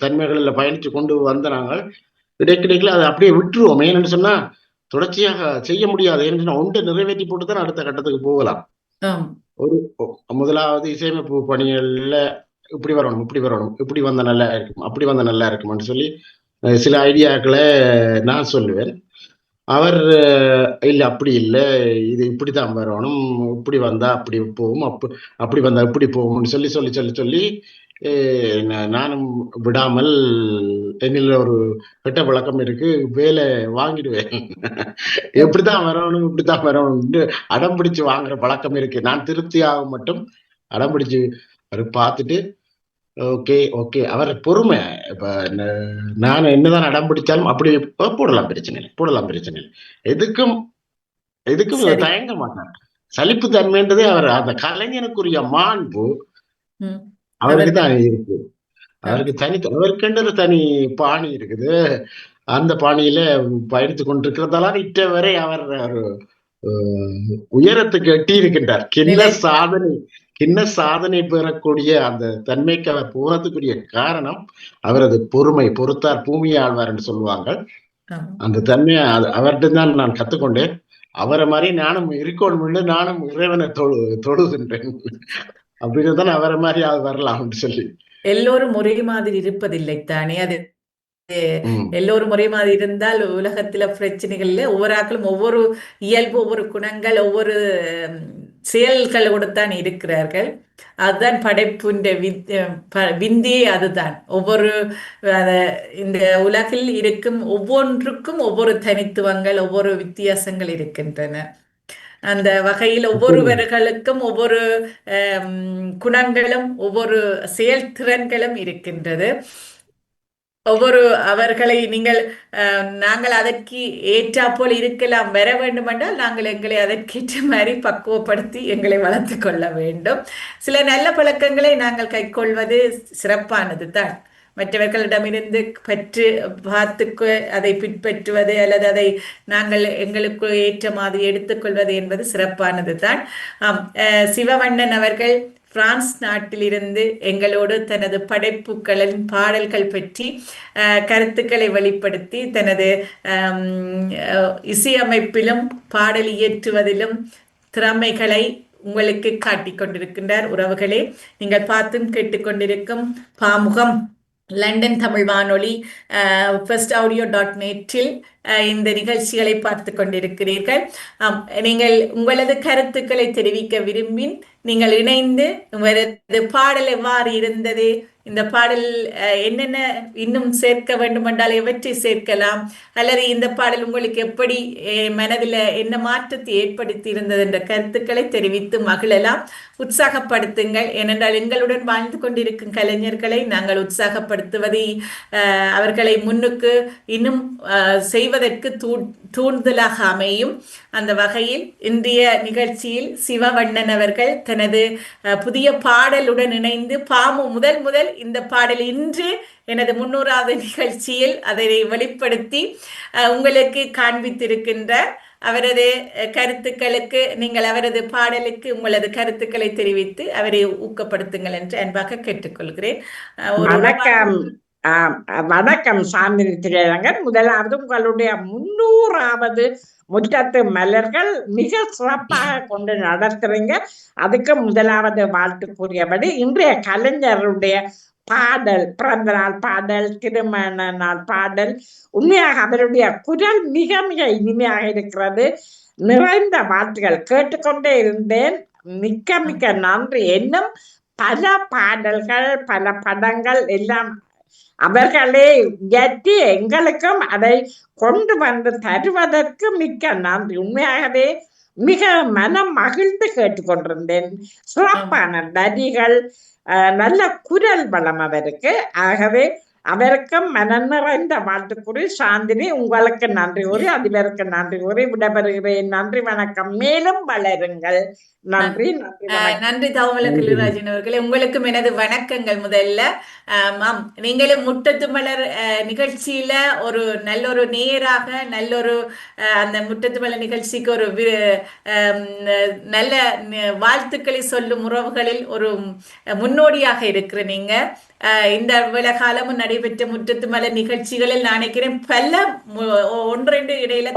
தன்மைகளில் பயணித்து கொண்டு வந்த நாங்கள் இடைக்கிடைக்கில் அதை அப்படியே விட்டுருவோம். ஏன்னு சொன்னா தொடர்ச்சியாக செய்ய முடியாது. ஏன்னு ஒன்றை நிறைவேற்றி போட்டுதான் அடுத்த கட்டத்துக்கு போகலாம். ஒரு முதலாவது இசையமைப்பு பணிகள்ல இப்படி வரணும், இப்படி வந்த நல்லா இருக்கும், அப்படி வந்த நல்லா இருக்கும்னு சொல்லி சில ஐடியாக்களை நான் சொல்லுவேன். அவர் இல்லை, அப்படி இல்லை, இது இப்படித்தான் வரணும், இப்படி வந்தா அப்படி போகும், அப்படி வந்தா இப்படி போகும்னு சொல்லி சொல்லி சொல்லி சொல்லி நானும் விடாமல், என்னில் ஒரு கெட்ட பழக்கம் இருக்கு, வேலை வாங்கிடுவேன். எப்படித்தான் வரணும், இப்படித்தான் வரணும்னு அடம் பிடிச்சு வாங்குற பழக்கம் இருக்கு. நான் திருப்தி ஆக மட்டும் அடம் பிடிச்சு பார்த்துட்டு ஓகே, ஓகே. அவர் பொறுமை. இப்ப நான் என்னதான் அடம் பிடிச்சாலும் அப்படி போடலாம், பிரச்சனை இல்லை. போடலாம், பிரச்சனை இல்லை. எதுக்கும் எதுக்கும் சரி. தயங்க மாட்டார். சலிப்பு தன்மைன்றதே அவர் அந்த கலைஞனுக்குரிய மாண்பு ம். அவருக்கு அவர்கள் தான் இருக்கு. அவருக்கு அவருக்கென்று ஒரு தனி பாணி இருக்குது. அந்த பாணியில பயணித்துக் கொண்டிருக்கிறதால இட்ட வரை அவர் ஒரு உயரத்துக்கு எட்டி இருக்கின்றார். நிலை கிண்ண சாதனை பெறக்கூடிய அந்த தன்மைக்கு அவர் போறதுக்குரிய காரணம் அவரது பொறுமை. பொறுத்தார் பூமியை ஆழ்வார் என்று சொல்லுவாங்க. ஆமா. அந்த தன்மையை அவர்கிட்ட தான் நான் கத்துக்கொண்டேன். அவரை மாதிரி நானும் இருக்கணும்னு நானும் இறைவனை தொழுகின்றேன். அப்படின்னு தான் அவரை மாதிரி அது வரலாம்னு சொல்லி. எல்லோரும் ஒரே மாதிரி இருப்பதில்லை தானே. அது ம். எல்லோரும் ஒரே மாதிரி இருந்தால் உலகத்துல பிரச்சனைகள் இல்லை. ஒவ்வொரு ஆக்களும் ஒவ்வொரு இயல்பு, ஒவ்வொரு குணங்கள், ஒவ்வொரு செயல்களோடு தான் இருக்கிறார்கள். அதுதான் படைப்புன்ற விந்தியே அதுதான். ஒவ்வொரு இந்த உலகில் இருக்கும் ஒவ்வொன்றுக்கும் ஒவ்வொரு தனித்துவங்கள், ஒவ்வொரு வித்தியாசங்கள் இருக்கின்றன. அந்த வகையில் ஒவ்வொருவர்களுக்கும் ஒவ்வொரு குணங்களும் ஒவ்வொரு செயல்திறன்களும் இருக்கின்றது. ஒவ்வொரு அவர்களை நாங்கள் அதற்கு ஏற்றா போல் இருக்கலாம், வர வேண்டும் என்றால் நாங்கள் எங்களை அதற்கேற்ற மாதிரி பக்குவப்படுத்தி எங்களை வளர்த்து கொள்ள வேண்டும். சில நல்ல பழக்கங்களை நாங்கள் கைக்கொள்வது சிறப்பானது தான். மற்றவர்களிடமிருந்து பார்த்து அதை பின்பற்றுவது அல்லது அதை நாங்கள் எங்களுக்கு ஏற்ற மாதிரி எடுத்துக்கொள்வது என்பது சிறப்பானது தான். சிவவண்ணன் அவர்கள் பிரான்ஸ் நாட்டிலிருந்து எங்களோடு தனது படைப்புகளின் பாடல்கள் பற்றி கருத்துக்களை வெளிப்படுத்தி தனது இசையமைப்பிலும் பாடல் இயற்றுவதிலும் திறமைகளை உங்களுக்கு காட்டிக் கொண்டிருக்கின்றார். உறவுகளே, நீங்கள் பார்த்தும் கேட்டுக்கொண்டிருக்கும் பாமுகம் லண்டன் தமிழ் வானொலி firstaudio.net-இல் இந்த நிகழ்ச்சிகளை பார்த்து கொண்டிருக்கிறீர்கள். நீங்கள் உங்களது கருத்துக்களை தெரிவிக்க விரும்பின் நீங்கள் இணைந்து உங்களது பாடல் எவ்வாறு இருந்தது, இந்த பாடல் என்னென்ன இன்னும் சேர்க்க வேண்டுமென்றால் எவற்றை சேர்க்கலாம், அல்லது இந்த பாடல் உங்களுக்கு எப்படி மனதில் என்ன மாற்றத்தை ஏற்படுத்தி இருந்தது என்ற கருத்துக்களை தெரிவித்து மகிழலாம். உற்சாகப்படுத்துங்கள். ஏனென்றால் எங்களுடன் வாழ்ந்து கொண்டிருக்கும் கலைஞர்களை நாங்கள் உற்சாகப்படுத்துவது அவர்களை முன்னுக்கு இன்னும் செய்வதற்கு தூண்டுதலாக அமையும். அந்த வகையில் இன்றைய நிகழ்ச்சியில் சிவவண்ணன் அவர்கள் தனது புதிய பாடலுடன் இணைந்து முதல் இந்த பாடல் இன்று எனது 300வது நிகழ்ச்சியில் அதை வெளிப்படுத்தி உங்களுக்கு காண்பித்திருக்கின்ற அவரது கருத்துக்களுக்கு நீங்கள் அவரது பாடலுக்கு உங்களது கருத்துக்களை தெரிவித்து அவரை ஊக்கப்படுத்துங்கள் என்று அன்பாக கேட்டுக்கொள்கிறேன். வணக்கம் சாந்தினி திரையரங்கன். முதலாவது உங்களுடைய 300வது முற்றத்து மலர்கள் மிக சிறப்பாக கொண்டு நடத்துறீங்க. அதுக்கு முதலாவது வாழ்த்துக்குரியபடி இன்றைய கலைஞருடைய பாடல், பிறந்த நாள் பாடல், திருமண நாள் பாடல், உண்மையாக அவருடைய குரல் மிக மிக இனிமையாக இருக்கிறது. நிறைந்த வாழ்த்துகள். கேட்டுக்கொண்டே இருந்தேன். மிக்க மிக்க நன்றி. இன்னும் பல பாடல்கள், பல படங்கள் எல்லாம் அவர்களே இயற்றி எங்களுக்கும் அதை கொண்டு வந்து தருவதற்கு மிக்க நன்றி. உண்மையாகவே மிக மனம் மகிழ்ந்து கேட்டுக்கொண்டிருந்தேன். சிறப்பான நடிகள், நல்ல குரல் வளம் அவருக்கு. ஆகவே அவருக்கும் மனம் நிறைந்த வாழ்த்து கூறி சாந்தினி உங்களுக்கு நன்றி கூறி அதிபருக்கு நன்றி கூறி விடைபெறுகிறேன். நன்றி, வணக்கம். மேலும் வளருங்கள். நன்றி. நன்றி தவமல கிளிராஜன் அவர்களே, உங்களுக்கும் எனது வணக்கங்கள். முதல்ல நீங்களும் முற்றத்து மலர் நிகழ்ச்சியில ஒரு நல்லொரு நேராக நல்லொரு அந்த முற்றத்து மலர் நிகழ்ச்சிக்கு ஒரு நல்ல வாழ்த்துக்களை சொல்லும் உறவுகளில் ஒரு முன்னோடியாக இருக்கிற நீங்க. இந்த காலமும் நடைபெற்ற முற்றத்து மலர் நிகழ்ச்சிகளில் நினைக்கிறேன் பல ஒன்று இடையில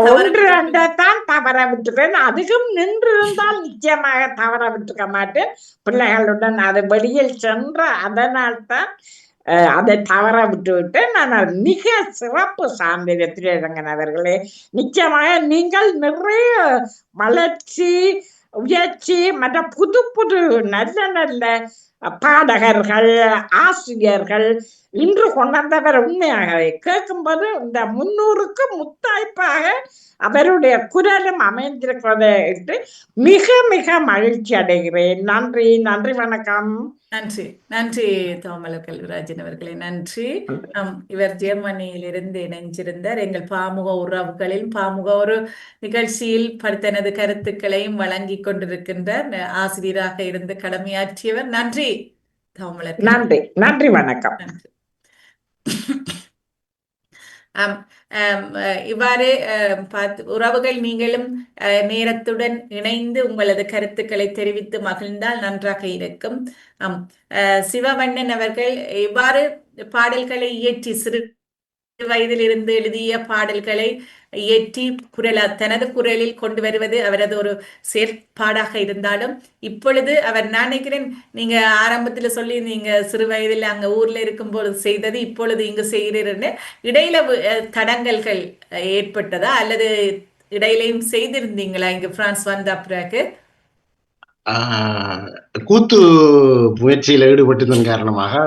தவற விட்டுக்கிறேன். அதுக்கும் நின்றிருந்தால் நிச்சயமாக தவற விட்டுக்க மாட்டேன். பிள்ளைகளுடன் அது வெளியில் சென்ற அதனால் தான் அதை தவற விட்டு நான் மிக சிறப்பு சார்ந்த திரையரங்கன் அவர்களே. நிச்சயமாக நீங்கள் நிறைய வளர்ச்சி, உயர்ச்சி மற்ற புது புது நல்ல நல்ல பாடகர்கள், ஆசிரியர்கள் இன்று கொண்டாந்தவர் உண்மையாகவே கேட்கும்போது இந்த 300க்கு முத்தாய்ப்பாக அவருடைய குரலும் அமைந்திருக்கிறதை மிக மிக மகிழ்ச்சி அடைகிறேன். நன்றி, நன்றி, வணக்கம். நன்றி, நன்றி தோமல கல்விராஜன் அவர்களே, நன்றி. இவர் ஜெர்மனியிலிருந்து இணைஞ்சிருந்தார். எங்கள் பாமுக உறவுகளில் பாமுக ஒரு நிகழ்ச்சியில் தனது கருத்துக்களையும் வழங்கி கொண்டிருக்கின்றார். ஆசிரியராக இருந்து கடமையாற்றியவர். நன்றி தோமல. நன்றி, நன்றி, வணக்கம். நன்றி. இவ்வாறு உறவுகள் நீங்களும் நேரத்துடன் இணைந்து உங்களது கருத்துக்களை தெரிவித்து மகிழ்ந்தால் நன்றாக இருக்கும். சிவவண்ணன் அவர்கள் இவ்வாறு பாடல்களை இயற்றி சிறு வயதில் இருந்து எழுதிய பாடல்களை இயற்றி தனது குரலில் கொண்டு வருவது அவரது ஒரு செயற்பாடாக இருந்தாலும் இப்பொழுது அவர் நான் நினைக்கிறேன் நீங்க ஆரம்பத்துல சொல்லி நீங்க சிறு வயதில் அங்க ஊர்ல இருக்கும்போது செய்தது இப்பொழுது இங்கு செய்கிறீர்கள். இடையில தடங்கல்கள் ஏற்பட்டதா அல்லது இடையிலையும் செய்திருந்தீங்களா இங்க பிரான்ஸ் வந்த பிறகு? கூத்து முயற்சியில் ஈடுபட்டதன் காரணமாக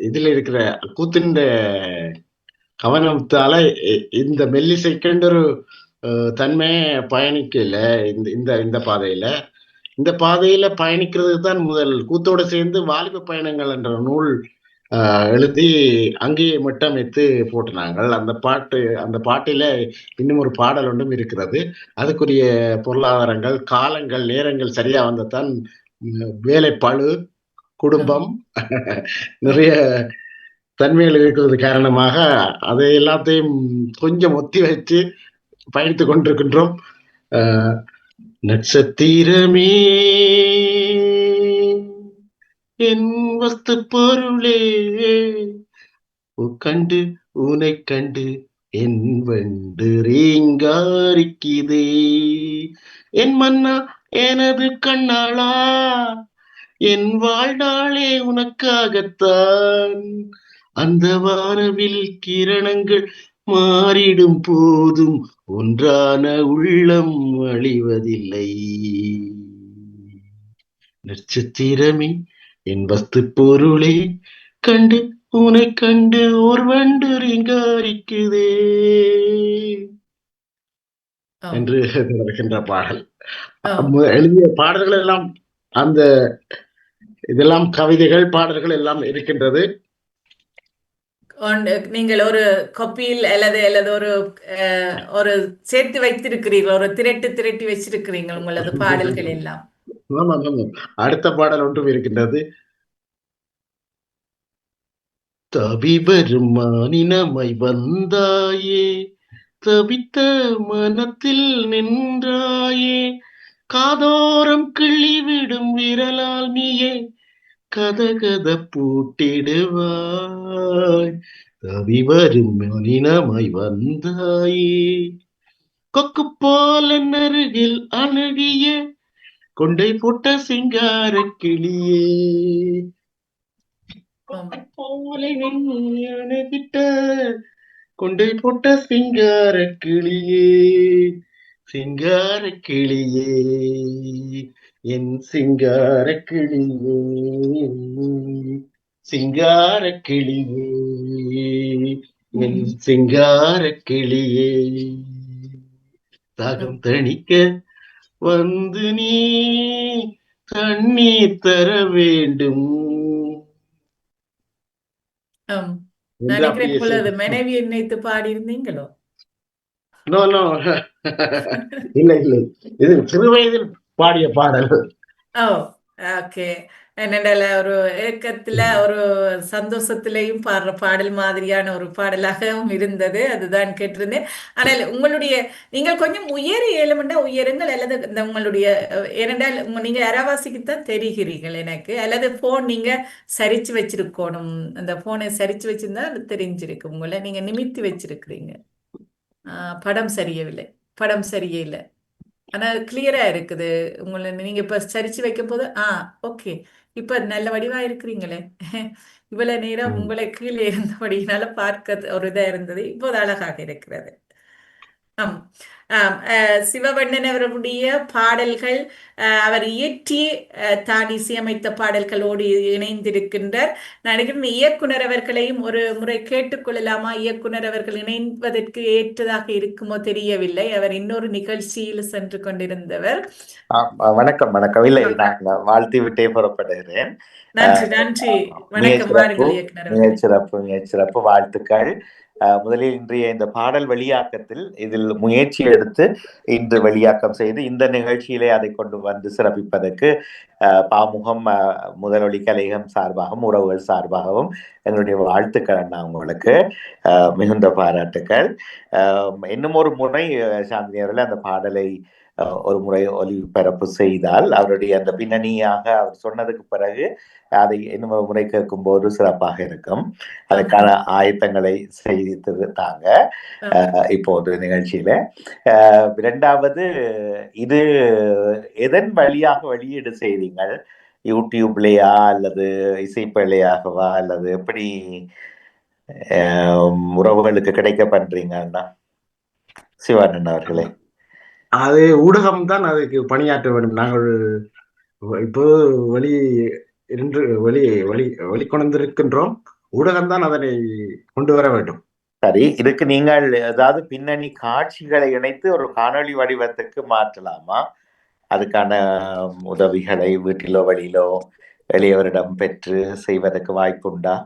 இதுல இருக்கிற கூத்தின் கவனத்தால இந்த மெல்லிசைக்கென்று ஒரு தன்மையை பயணிக்கல. இந்த பாதையில பயணிக்கிறதுக்கு தான் முதல் கூத்தோட சேர்ந்து வாலிப பயணங்கள் என்ற நூல் எழுதி அங்கேயே மட்டமைத்து போட்டினாங்க. அந்த பாட்டில இன்னும் ஒரு பாடல் ஒன்றும் இருக்கிறது. அதுக்குரிய பொருளாதாரங்கள், காலங்கள், நேரங்கள் சரியா வந்ததான் வேலை பளு, குடும்பம் நிறைய தன்மைகள் இருக்கிறது காரணமாக அதை எல்லாத்தையும் கொஞ்சம் ஒத்தி வைத்து பயணித்துக் கொண்டிருக்கின்றோம். நட்சத்திரமே என் வஸ்து பொருளே கண்டு உனை கண்டு என் வண்டு ரீங்காரிக்குதே என் மன்னா எனது கண்ணாளா என் வாழ்நாளே உனக்காகத்தான் அந்த வானவில் கிரணங்கள் மாறிடும் போதும் ஒன்றான உள்ளம் அழிவதில்லை. நட்சத்திரமே என் வஸ்து பொருளே கண்டு உனை கண்டு ஒரு வண்டு ரீங்காரிக்குதே என்று தொடர்கின்ற பாடல். எழுதிய பாடல்கள் எல்லாம் அந்த இதெல்லாம் கவிதைகள், பாடல்கள் எல்லாம் இருக்கின்றது. நீங்கள் ஒரு கொப்பியில் அல்லது ஒரு சேர்த்து வைத்திருக்கிறீர்கள், ஒரு திரட்டி வச்சிருக்கிறீர்கள் உங்களது பாடல்கள் எல்லாம். அடுத்த பாடல் ஒன்றும் இருக்கின்றது. தவி வரும் மானினமை வந்தாயே தவித்த மனத்தில் நின்றாயே காதோரம் கிள்ளிவிடும் விரலால் நீயே கதகத பூட்டிடுவாய் தவி வரும் மனிதமாய் வந்தாயே கொக்கு போல நருகில் அணுகிய கொண்டை போட்ட சிங்கார கிளியே அணுகிட்ட கொண்டை போட்ட சிங்கார கிளியே சிங்கார கிளியே என் சிங்கார கிளியே சிங்கார கிளியே என் சிங்கார கிளியே தாகம் தணிக்க வந்து நீ தண்ணீர் தர வேண்டும். மனைவி நினைத்து பாடி இருந்தீங்களோ? இல்ல இது சிறு வயதில் பாடிய பாடல். என்னென்ன ஒரு ஏக்கத்துல ஒரு சந்தோஷத்திலையும் பாடுற பாடல் மாதிரியான ஒரு பாடலாகவும் இருந்தது. அதுதான் கேட்டிருந்தேன். ஆனால் நீங்கள் கொஞ்சம் உயருங்கள் அல்லது இந்த உங்களுடைய ஏனென்றால் நீங்க அரவாசிக்குத்தான் தெரிகிறீர்கள் எனக்கு, அல்லது போன் நீங்க சரிச்சு வச்சிருக்கணும். அந்த போனை சரிச்சு வச்சிருந்தா அது தெரிஞ்சிருக்கு. உங்களை நீங்க நிமித்தி வச்சிருக்கிறீங்க. படம் சரியே இல்லை. ஆனா கிளியரா இருக்குது. உங்களை நீங்க இப்ப சரிச்சு வைக்கும் போது ஓகே இப்ப நல்ல வடிவா இருக்கிறீங்களே. இவ்வளவு நேரம் உங்களை கீழே இருந்தபடினால பார்க்க ஒரு இதா இருந்தது. இப்போது அழகாக இருக்கிறது. ஆம். சிவவண்ணன் அவருடைய பாடல்கள் அவர் இயற்றி தான் இசையமைத்த பாடல்களோடு இணைந்திருக்கின்றார். நான் நினைக்கிறேன் இயக்குனர் அவர்களையும் ஒரு முறை கேட்டுக்கொள்ளலாமா? இயக்குனர் அவர்கள் இணைவதற்கு ஏற்றதாக இருக்குமோ தெரியவில்லை. அவர் இன்னொரு நிகழ்ச்சியில் சென்று கொண்டிருந்தவர். வணக்கம் வணக்கம். இல்லை, நான் வாழ்த்தி விட்டே புறப்படுகிறேன். நன்றி நன்றி. வணக்கம். வாருங்கள் இயக்குனர். மிகச்சிறப்பு வாழ்த்துக்கள். முதலில் இன்றைய இந்த பாடல் வெளியாக்கத்தில் இதில் முயற்சி எடுத்து இன்று வெளியாக்கம் செய்து இந்த நிகழ்ச்சியிலே அதை கொண்டு வந்து சிறப்பிப்பதற்கு பாமுகம் முதலொலி கலையகம் சார்பாகவும் உறவுகள் சார்பாகவும் எங்களுடைய வாழ்த்துக்கள் அண்ணா. உங்களுக்கு மிகுந்த பாராட்டுக்கள். இன்னும் ஒரு முறை சாந்தினி அவர்கள் அந்த பாடலை ஒரு முறை ஒலிபரப்பு செய்தால் அவருடைய அந்த பின்னணியாக அவர் சொன்னதுக்கு பிறகு அதை இன்னும் ஒரு முறை கேட்கும் போது சிறப்பாக இருக்கும். அதுக்கான ஆயத்தங்களை செய்திருந்தாங்க இப்போது நிகழ்ச்சியில. இரண்டாவது, இது எதன் வழியாக வெளியீடு செய்தீங்கள்? யூடியூப்லயா அல்லது இசைப்பிழையாகவா அல்லது எப்படி உறவுகளுக்கு கிடைக்க பண்றீங்கன்னா சிவானந்தன் அவர்களே? அது ஊடகம் தான் அதுக்கு பணியாற்ற வேண்டும். நாங்கள் இப்போ வெளிக்கொண்டிருக்கின்றோம். ஊடகம் தான் அதனை கொண்டு வர வேண்டும். சரி, இதுக்கு நீங்கள் ஏதாவது பின்னணி காட்சிகளை இணைத்து ஒரு காணொளி வடிவத்துக்கு மாற்றலாமா? அதுக்கான உதவிகளை வீட்டிலோ வெளியிலோ வெளியவரிடம் பெற்று செய்வதற்கு வாய்ப்புண்டா?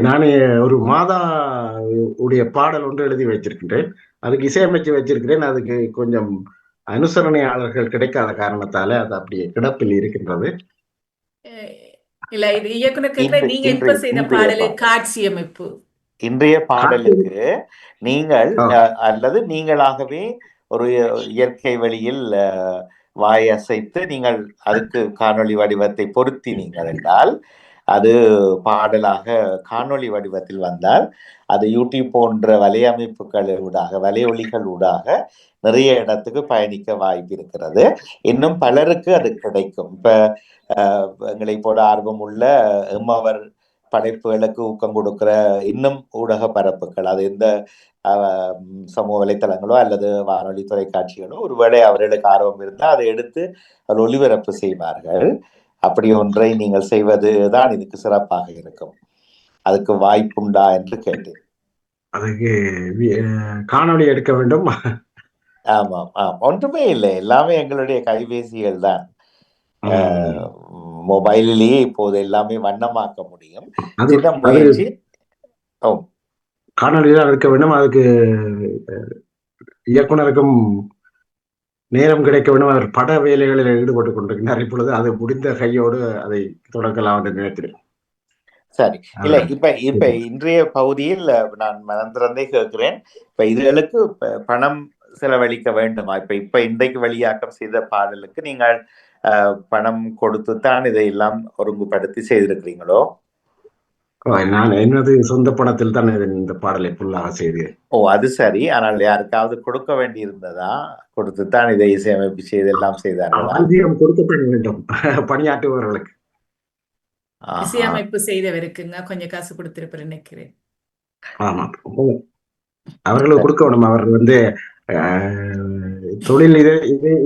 நானே ஒரு மாதா உடைய பாடல் ஒன்று எழுதி வச்சிருக்கின்றேன். அதுக்கு இசையமைச்சு வச்சிருக்கிறேன். அதுக்கு கொஞ்சம் அனுசரணையாளர்கள் கிடைக்காத காரணத்தால அது அப்படியே கிடப்பில் இருக்கின்றது. இல்ல, இது இயக்குனர் நீங்க இப்ப செய்த பாடலை காட்சி அமைப்பு இன்றைய பாடலுக்கு நீங்கள் அல்லது நீங்களாகவே ஒரு இயற்கை வழியில் வாய் அசைத்து நீங்கள் அதுக்கு காணொளி வடிவத்தை பொருத்தினீங்கள் என்றால் அது பாடலாக காணொளி வடிவத்தில் வந்தால் அது யூடியூப் போன்ற வலையமைப்புகள் ஊடாக வலையொலிகள் ஊடாக நிறைய இடத்துக்கு பயணிக்க வாய்ப்பு இருக்கிறது. இன்னும் பலருக்கு அது கிடைக்கும். இப்ப எங்களை போல ஆர்வம் உள்ள எம்மவர் படைப்புகளுக்கு ஊக்கம் கொடுக்கிற இன்னும் ஊடக பரப்புகள், அது எந்த சமூக வலைத்தளங்களோ அல்லது வானொலி தொலைக்காட்சிகளோ ஒருவேளை அவர்களுக்கு ஆர்வம் இருந்தால் அதை எடுத்து அவர் ஒளிபரப்பு செய்வார்கள். அப்படி ஒன்றை நீங்கள் செய்வதுதான் இதுக்கு சிறப்பாக இருக்கும். அதுக்கு வாய்ப்புண்டா என்று கேட்டேன். அதுக்கு காணொளி எடுக்க வேண்டும். ஆமாம், ஒன்றுமே இல்லை, எல்லாமே எங்களுடைய கைபேசிகள் தான். மொபைலிலேயே இப்போது எல்லாமே வண்ணமாக்க முடியும். சின்ன முயற்சி. காணொலி தான் எடுக்க வேண்டும். அதுக்கு இயக்குனருக்கும் நேரம் கிடைக்க வேண்டும். அவர் பட வேலைகளில் ஈடுபட்டுக் கொண்டிருக்கிறார் இப்பொழுது. அது முடிந்த கையோடு அதை தொடங்கலாம் என்று நினைக்கிறேன். சரி, இல்ல இப்ப இன்றைய பகுதியில் நான் மனந்திறந்தே கேட்கிறேன். இப்ப இதுகளுக்கு பணம் செலவழிக்க வேண்டுமா? இப்ப இன்றைக்கு வெளியாக்கம் செய்த பாடலுக்கு நீங்கள் பணம் கொடுத்துத்தான் இதையெல்லாம் ஒருங்குபடுத்தி செய்திருக்கிறீங்களோ? நான் என்னது சொந்த பணத்தில் தான் இந்த பாடலை ஃபுல்லாக செய்தேன். அது சரி. ஆனால் யாருக்காவது கொடுக்க வேண்டி இருந்ததா? கொடுத்துத்தான் இதை இசையமைப்பு செய்து எல்லாம் செய்தார்களா? கொடுக்கப்பட வேண்டும் பணியாற்றுபவர்களுக்கு. இசையமைப்பு செய்தவருக்குங்க கொஞ்சம் காசு கொடுத்திருப்பேன் நினைக்கிறேன். ஆமா, அவர்களுக்கு கொடுக்க வேணும். அவர்கள் தொழில்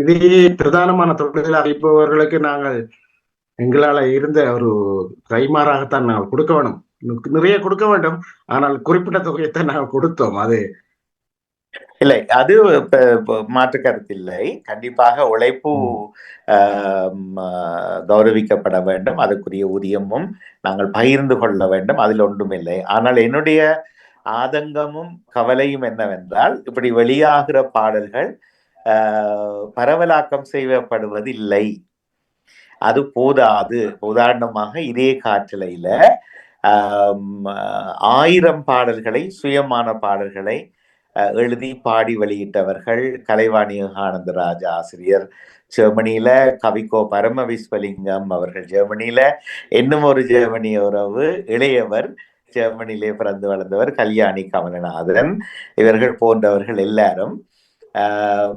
இதையே பிரதானமான தொழிலாக இருப்பவர்களுக்கு நாங்கள் எங்களால இருந்த ஒரு கைமாறாகத்தான் நாங்கள் கொடுக்க வேணும். நிறைய கொடுக்க வேண்டும். ஆனால் குறிப்பிட்ட தொகையைத்தான் நாங்கள் கொடுத்தோம். அது இல்லை, அது மாற்று கருத்தில்லை. கண்டிப்பாக உழைப்பு கௌரவிக்கப்பட வேண்டும். அதுக்குரிய ஊதியமும் நாங்கள் பகிர்ந்து கொள்ள வேண்டும். அதில் ஒன்றும் இல்லை. ஆனால் என்னுடைய ஆதங்கமும் கவலையும் என்னவென்றால் இப்படி வெளியாகிற பாடல்கள் பரவலாக்கம் செய்யப்படுவது இல்லை. அது போதாது. உதாரணமாக இதே காற்றலையில 1000 பாடல்களை, சுயமான பாடல்களை எழுதி பாடி வெளியிட்டவர்கள் கலைவாணி ஆனந்தராஜ் ஆசிரியர் ஜெர்மனியில, கவிக்கோ பரம விஸ்வலிங்கம் அவர்கள் ஜெர்மனியில, இன்னும் ஒரு ஜெர்மனிய உறவு இளையவர் ஜெர்மனியிலே பிறந்து வளர்ந்தவர் கல்யாணி கமலநாதன், இவர்கள் போன்றவர்கள் எல்லாரும்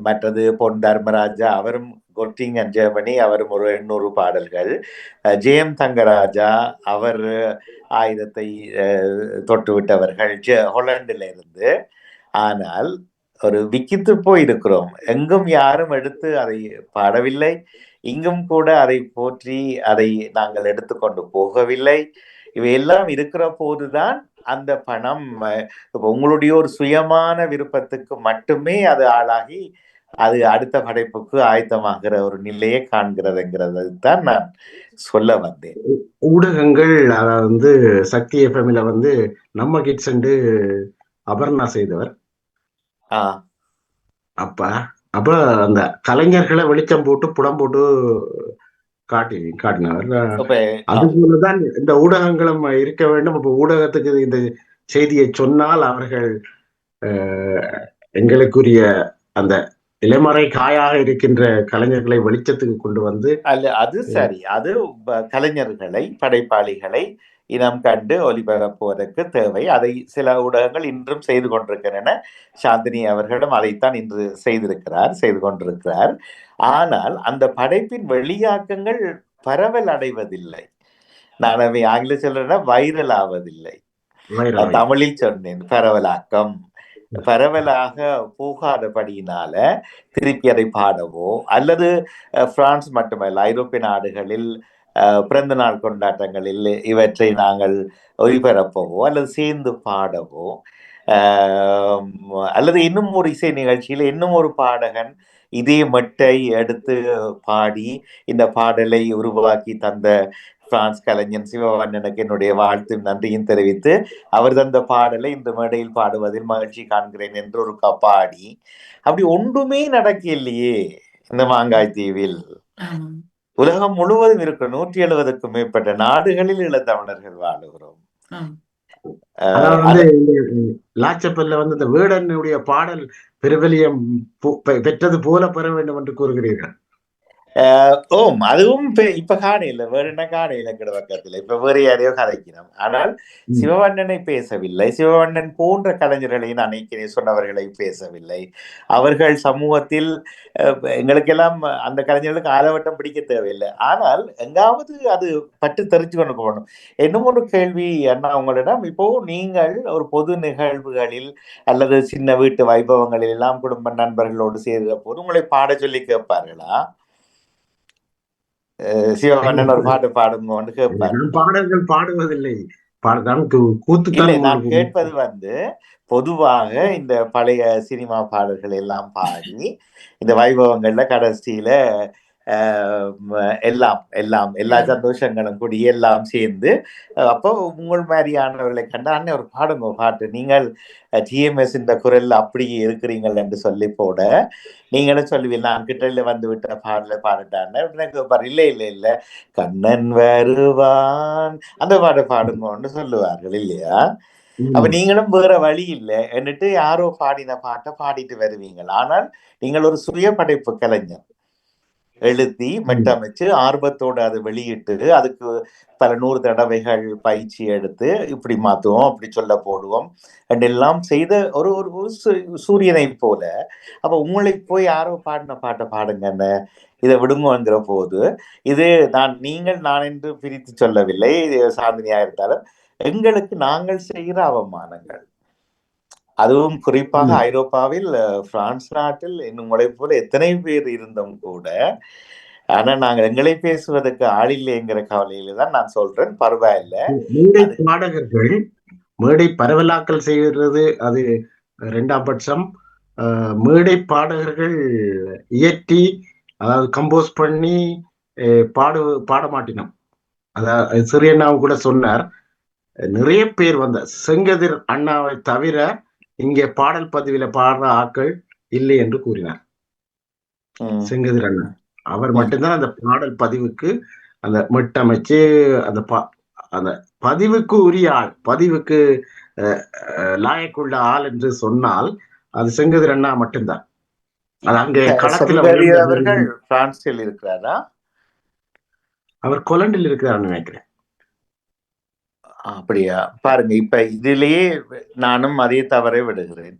மற்றது பொன் தர்மராஜா, அவரும் கொட்டிங் அண்ட் ஜெர்மனி, அவரும் ஒரு 800 பாடல்கள். ஜெயம் தங்கராஜா, அவர் 1000 தொட்டு விட்டவர்கள் ஹொலண்டில் இருந்து. ஆனால் ஒரு விக்கித்து போய் இருக்கிறோம். எங்கும் யாரும் எடுத்து அதை பாடவில்லை, இங்கும் கூட அதை போற்றி அதை நாங்கள் எடுத்துக்கொண்டு போகவில்லை. இவையெல்லாம் இருக்கிற போதுதான் அந்த பணம் உங்களுடைய ஒரு சுயமான விருப்பத்துக்கு மட்டுமே அது ஆளாகி அது அடுத்த படைப்புக்கு ஆயத்தமாகிற ஒரு நிலையை காண்கிறதுங்கிறது தான் நான் சொல்ல வந்தேன். ஊடகங்கள் அதாவது சக்தி எஃப்எம்ல நம்ம கிட்ஸ் அபர்ணா செய்தவர். அப்ப அந்த கலைஞர்களை வெளிச்சம் போட்டு புடம் போட்டு காட்டினவர். அதுபோலதான் இந்த ஊடகங்களும் இருக்க வேண்டும். இப்ப ஊடகத்துக்கு இந்த செய்தியை சொன்னால் அவர்கள் எங்களுக்குரிய அந்த இளமறை காயாக இருக்கின்ற கலைஞர்களை வெளிச்சத்துக்கு கொண்டு வந்து அது சரி, அது கலைஞர்களை படைப்பாளிகளை இனம் கண்டு ஒலிபரப்புவதற்கு தேவை. அதை சில ஊடகங்கள் இன்றும் செய்து கொண்டிருக்கின்றன. சாந்தினி அவர்களும் அதைத்தான் இன்று செய்து கொண்டிருக்கிறார். ஆனால் அந்த படைப்பின் வெளியாக்கங்கள் பரவல் அடைவதில்லை. நான் அவை ஆங்கில சொல்றேன்னா வைரல் ஆவதில்லை. தமிழில் சொன்னேன் பரவலாக்கம். பரவலாக போகாதபடியினால திருப்பி அதை பாடவோ அல்லது பிரான்ஸ் மட்டுமல்ல ஐரோப்பிய நாடுகளில் பிறந்த நாள் கொண்டாட்டங்களில் இவற்றை நாங்கள் ஒளிபரப்பவோ அல்லது சேர்ந்து பாடவோ அல்லது இன்னும் ஒரு இசை நிகழ்ச்சியில் இன்னும் ஒரு பாடகன் இதே மெட்டை எடுத்து பாடி இந்த பாடலை உருவாக்கி தந்த பிரான்ஸ் கலைஞன் சிவவண்ணனுக்கு என்னுடைய வாழ்த்தும் நன்றியும் தெரிவித்து அவர் தந்த பாடலை இந்த மேடையில் பாடுவதில் மகிழ்ச்சி காண்கிறேன் என்று ஒரு பாடி அப்படி ஒன்றுமே நடக்கலையே இந்த மாங்காய் தீவில். உலகம் முழுவதும் இருக்கிற 170க்கும் மேற்பட்ட நாடுகளில் ஈழத்தமிழர்கள் வாழுகிறோம். லாச்சப்பல்ல இந்த வேடனுடைய பாடல் பிரபலியம் பெற்றது போல பெற வேண்டும் என்று கூறுகிறீர்கள். ஓம் அதுவும் இப்ப காணையில வேற என்ன காணையில கிடவக்கத்துல இப்ப வேற யாரையோ கதைக்கணும். ஆனால் சிவவண்ணனை பேசவில்லை, சிவவண்ணன் போன்ற கலைஞர்களை நான் சொன்னவர்களை பேசவில்லை. அவர்கள் சமூகத்தில் எங்களுக்கெல்லாம் அந்த கலைஞர்களுக்கு ஆலவட்டம் பிடிக்க தேவையில்லை. ஆனால் எங்காவது அது பற்றி தெரிஞ்சு கொண்டு போகணும். இன்னும் ஒரு கேள்வி அண்ணா உங்களிடம், இப்போ நீங்கள் ஒரு பொது நிகழ்வுகளில் அல்லது சின்ன வீட்டு வைபவங்களில் எல்லாம் குடும்ப நண்பர்களோடு சேர்கிற போது உங்களை பாட சொல்லி கேட்பார்களா? சிவகண்ணன் ஒரு பாட்டு பாடுங்கன்னு கேட்பார். பாடல்கள் பாடுவதில்லை, நான் கேட்பது பொதுவாக இந்த பழைய சினிமா பாடல்கள் எல்லாம் பாடி இந்த வைபவங்கள்ல கடைசியில எல்லா சந்தோஷங்களும் கூடி எல்லாம் சேர்ந்து அப்போ உங்கள் மாதிரியானவர்களை கண்டா அண்ணன் ஒரு பாடுங்க பாட்டு, நீங்கள் டிஎம்எஸ் இந்த குரல் அப்படி இருக்கிறீங்கள் என்று சொல்லி போட நீங்களும் சொல்லுவீங்க நான் கிட்ட வந்து விட்ட பாடல பாடுட்டான்னு. இல்லை கண்ணன் வருவான் அந்த பாட்டை பாடுங்கன்னு சொல்லுவார்கள் இல்லையா? அப்ப நீங்களும் வேற வழி இல்லை என்னட்டு யாரோ பாடின பாட்டை பாடிட்டு வருவீங்க. ஆனால் நீங்கள் ஒரு சுய படைப்பு கலைஞர், எழுதி மெட்டமைச்சு ஆர்வத்தோடு அதை வெளியிட்டு அதுக்கு பல 100 தடவைகள் பயிற்சி எடுத்து இப்படி மாத்துவோம் அப்படி சொல்ல போடுவோம் எல்லாம் செய்த ஒரு சூரியனை போல. அப்ப உங்களை போய் யாரோ பாடின பாட்டை பாடுங்கன்னு இதை விடுங்கங்கிற போது இது நான் என்று பிரித்து சொல்லவில்லை. சாந்தினியா இருந்தாலும் எங்களுக்கு நாங்கள் செய்கிற அவமானங்கள், அதுவும் குறிப்பாக ஐரோப்பாவில் பிரான்ஸ் நாட்டில் உங்களை போல எத்தனை பேர் இருந்தும் கூட ஆனா நாங்கள் எங்களை பேசுவதற்கு ஆள் இல்லைங்கிற கவலையில தான் நான் சொல்றேன். பரவாயில்ல, பாடகர்கள் மேடை பரவலாக்கல் செய்கிறது அது 2ஆம் பட்சம். மேடை பாடகர்கள் இயற்றி அதாவது கம்போஸ் பண்ணி பாட மாட்டினோம். அதாவது சிறியண்ணாவும் கூட சொன்னார், நிறைய பேர் செங்கதிர் அண்ணாவை தவிர இங்கே பாடல் பதிவில பாடுற ஆட்கள் இல்லை என்று கூறினார். செங்கதிர் அண்ணா அவர் மட்டும்தான் அந்த பாடல் பதிவுக்கு அந்த மெட்டமைச்சு அந்த பதிவுக்கு உரிய ஆள், பதிவுக்கு லாயக்குள்ள ஆள் என்று சொன்னால் அது செங்கதிர் அண்ணா மட்டும்தான். அது அங்கே களத்தில் பிரான்சில் இருக்கிறாரா? அவர் கொலண்டில் இருக்கிறார் நினைக்கிறேன். அப்படியா? பாருங்க, இப்ப இதிலேயே நானும் அதே தவறை விடுகிறேன்.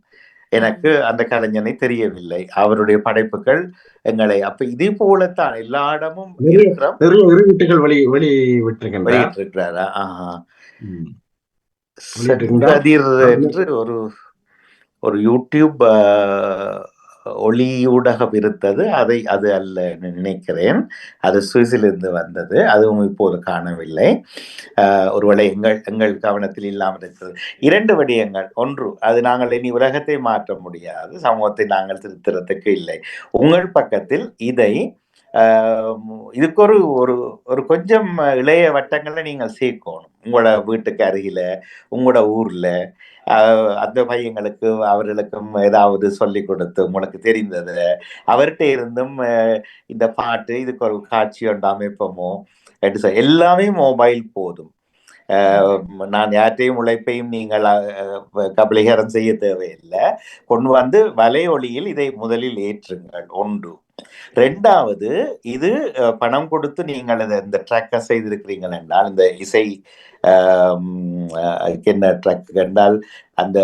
எனக்கு அந்த கலைஞனை தெரியவில்லை. அவருடைய படைப்புகள் எங்களை அப்ப இதே போலத்தான் எல்லா இடமும் இருக்கிறோம். நிறைய இறுதிட்டுகள் வெளியிட்டிருக்கின்றார். வெளியிட்டிருக்கிறாரா? ஆஹா. ம். செங்கதிர் என்று ஒரு யூடியூப் ஒளி ஊடகம் இருந்தது. அது அல்ல நினைக்கிறேன். அது சுவிஸிலிருந்து வந்தது. அதுவும் இப்போது காணவில்லை. ஒருவேளை எங்கள் கவனத்தில் இல்லாமல் இருக்கிறது. 2 விடயங்கள். ஒன்று, அது நாங்கள் இனி உலகத்தை மாற்ற முடியாது, சமூகத்தை நாங்கள் திருத்துறதுக்கு இல்லை. உங்கள் பக்கத்தில் இதை இதுக்கு ஒரு கொஞ்சம் இளைய வட்டங்களை நீங்கள் சேர்க்கணும். உங்களோட வீட்டுக்கு அருகில, உங்களோட ஊர்ல அந்த பையங்களுக்கு அவர்களுக்கும் ஏதாவது சொல்லி கொடுத்து உங்களுக்கு தெரிந்தது அவர்கிட்ட இருந்தும் இந்த பாட்டு இதுக்கு ஒரு காட்சி ஒன்று அமைப்போமோ எல்லாமே மொபைல் போதும். நான் யார்ட்டையும் உழைப்பையும் நீங்கள் கபலீகரம் செய்ய தேவையில்லை. கொண்டு வந்து வலையொலியில் இதை முதலில் ஏற்றுங்கள். ஒன்று. 2வது, இது பணம் கொடுத்து நீங்கள் இந்த ட்ராக்கை செய்திருக்கிறீங்கள் என்றால், இந்த இசை என்ன ட்ராக் என்றால் அந்த